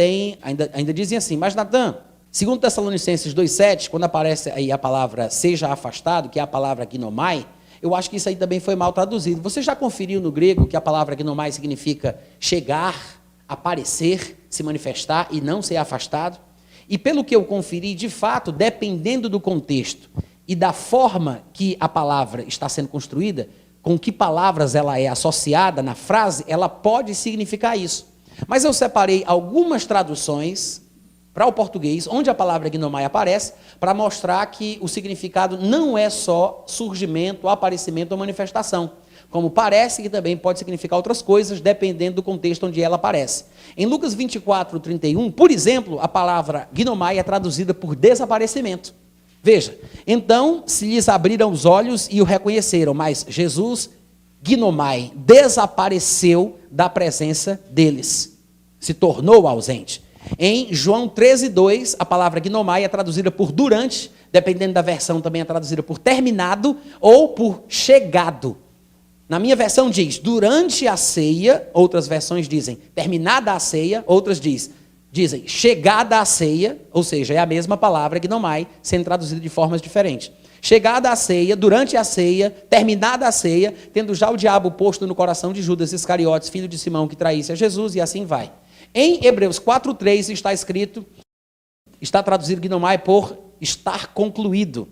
dizem assim, mas Natan, segundo Tessalonicenses 2,7, quando aparece aí a palavra seja afastado, que é a palavra ginomai, eu acho que isso aí também foi mal traduzido. Você já conferiu no grego que a palavra ginomai significa chegar, aparecer, se manifestar e não ser afastado? E pelo que eu conferi, de fato, dependendo do contexto e da forma que a palavra está sendo construída, com que palavras ela é associada na frase, ela pode significar isso. Mas eu separei algumas traduções para o português, onde a palavra ginomai aparece, para mostrar que o significado não é só surgimento, aparecimento ou manifestação, como parece que também pode significar outras coisas, dependendo do contexto onde ela aparece. Em Lucas 24, 31, por exemplo, a palavra ginomai é traduzida por desaparecimento. Veja, então se lhes abriram os olhos e o reconheceram, mas Jesus, ginomai, desapareceu da presença deles, se tornou ausente. Em João 13:2, a palavra ginomai é traduzida por durante, dependendo da versão também é traduzida por terminado ou por chegado. Na minha versão diz durante a ceia, outras versões dizem terminada a ceia, outras dizem chegada a ceia, ou seja, é a mesma palavra ginomai, sendo traduzida de formas diferentes. Chegada a ceia, durante a ceia, terminada a ceia, tendo já o diabo posto no coração de Judas Iscariotes, filho de Simão, que traísse a Jesus, e assim vai. Em Hebreus 4:3 está escrito, está traduzido ginomai por estar concluído.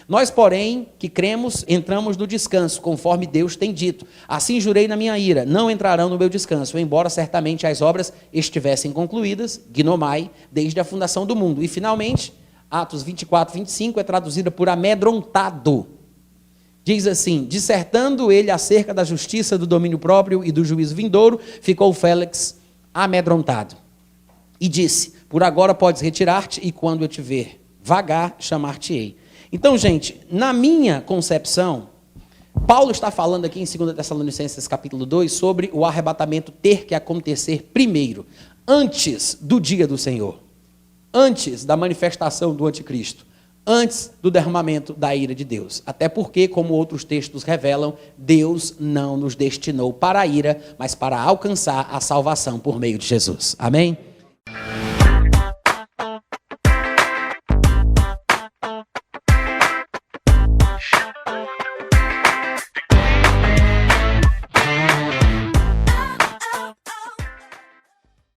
Nós, porém, que cremos, entramos no descanso, conforme Deus tem dito. Assim jurei na minha ira, não entrarão no meu descanso, embora certamente as obras estivessem concluídas, ginomai, desde a fundação do mundo. E, finalmente, Atos 24:25 é traduzida por amedrontado. Diz assim, dissertando ele acerca da justiça, do domínio próprio e do juízo vindouro, ficou Félix amedrontado. E disse, Por agora podes retirar-te, e quando eu te ver vagar, chamar-te-ei. Então, gente, na minha concepção, Paulo está falando aqui em 2 Tessalonicenses capítulo 2 sobre o arrebatamento ter que acontecer primeiro, antes do dia do Senhor, antes da manifestação do anticristo, antes do derramamento da ira de Deus. Até porque, como outros textos revelam, Deus não nos destinou para a ira, mas para alcançar a salvação por meio de Jesus. Amém?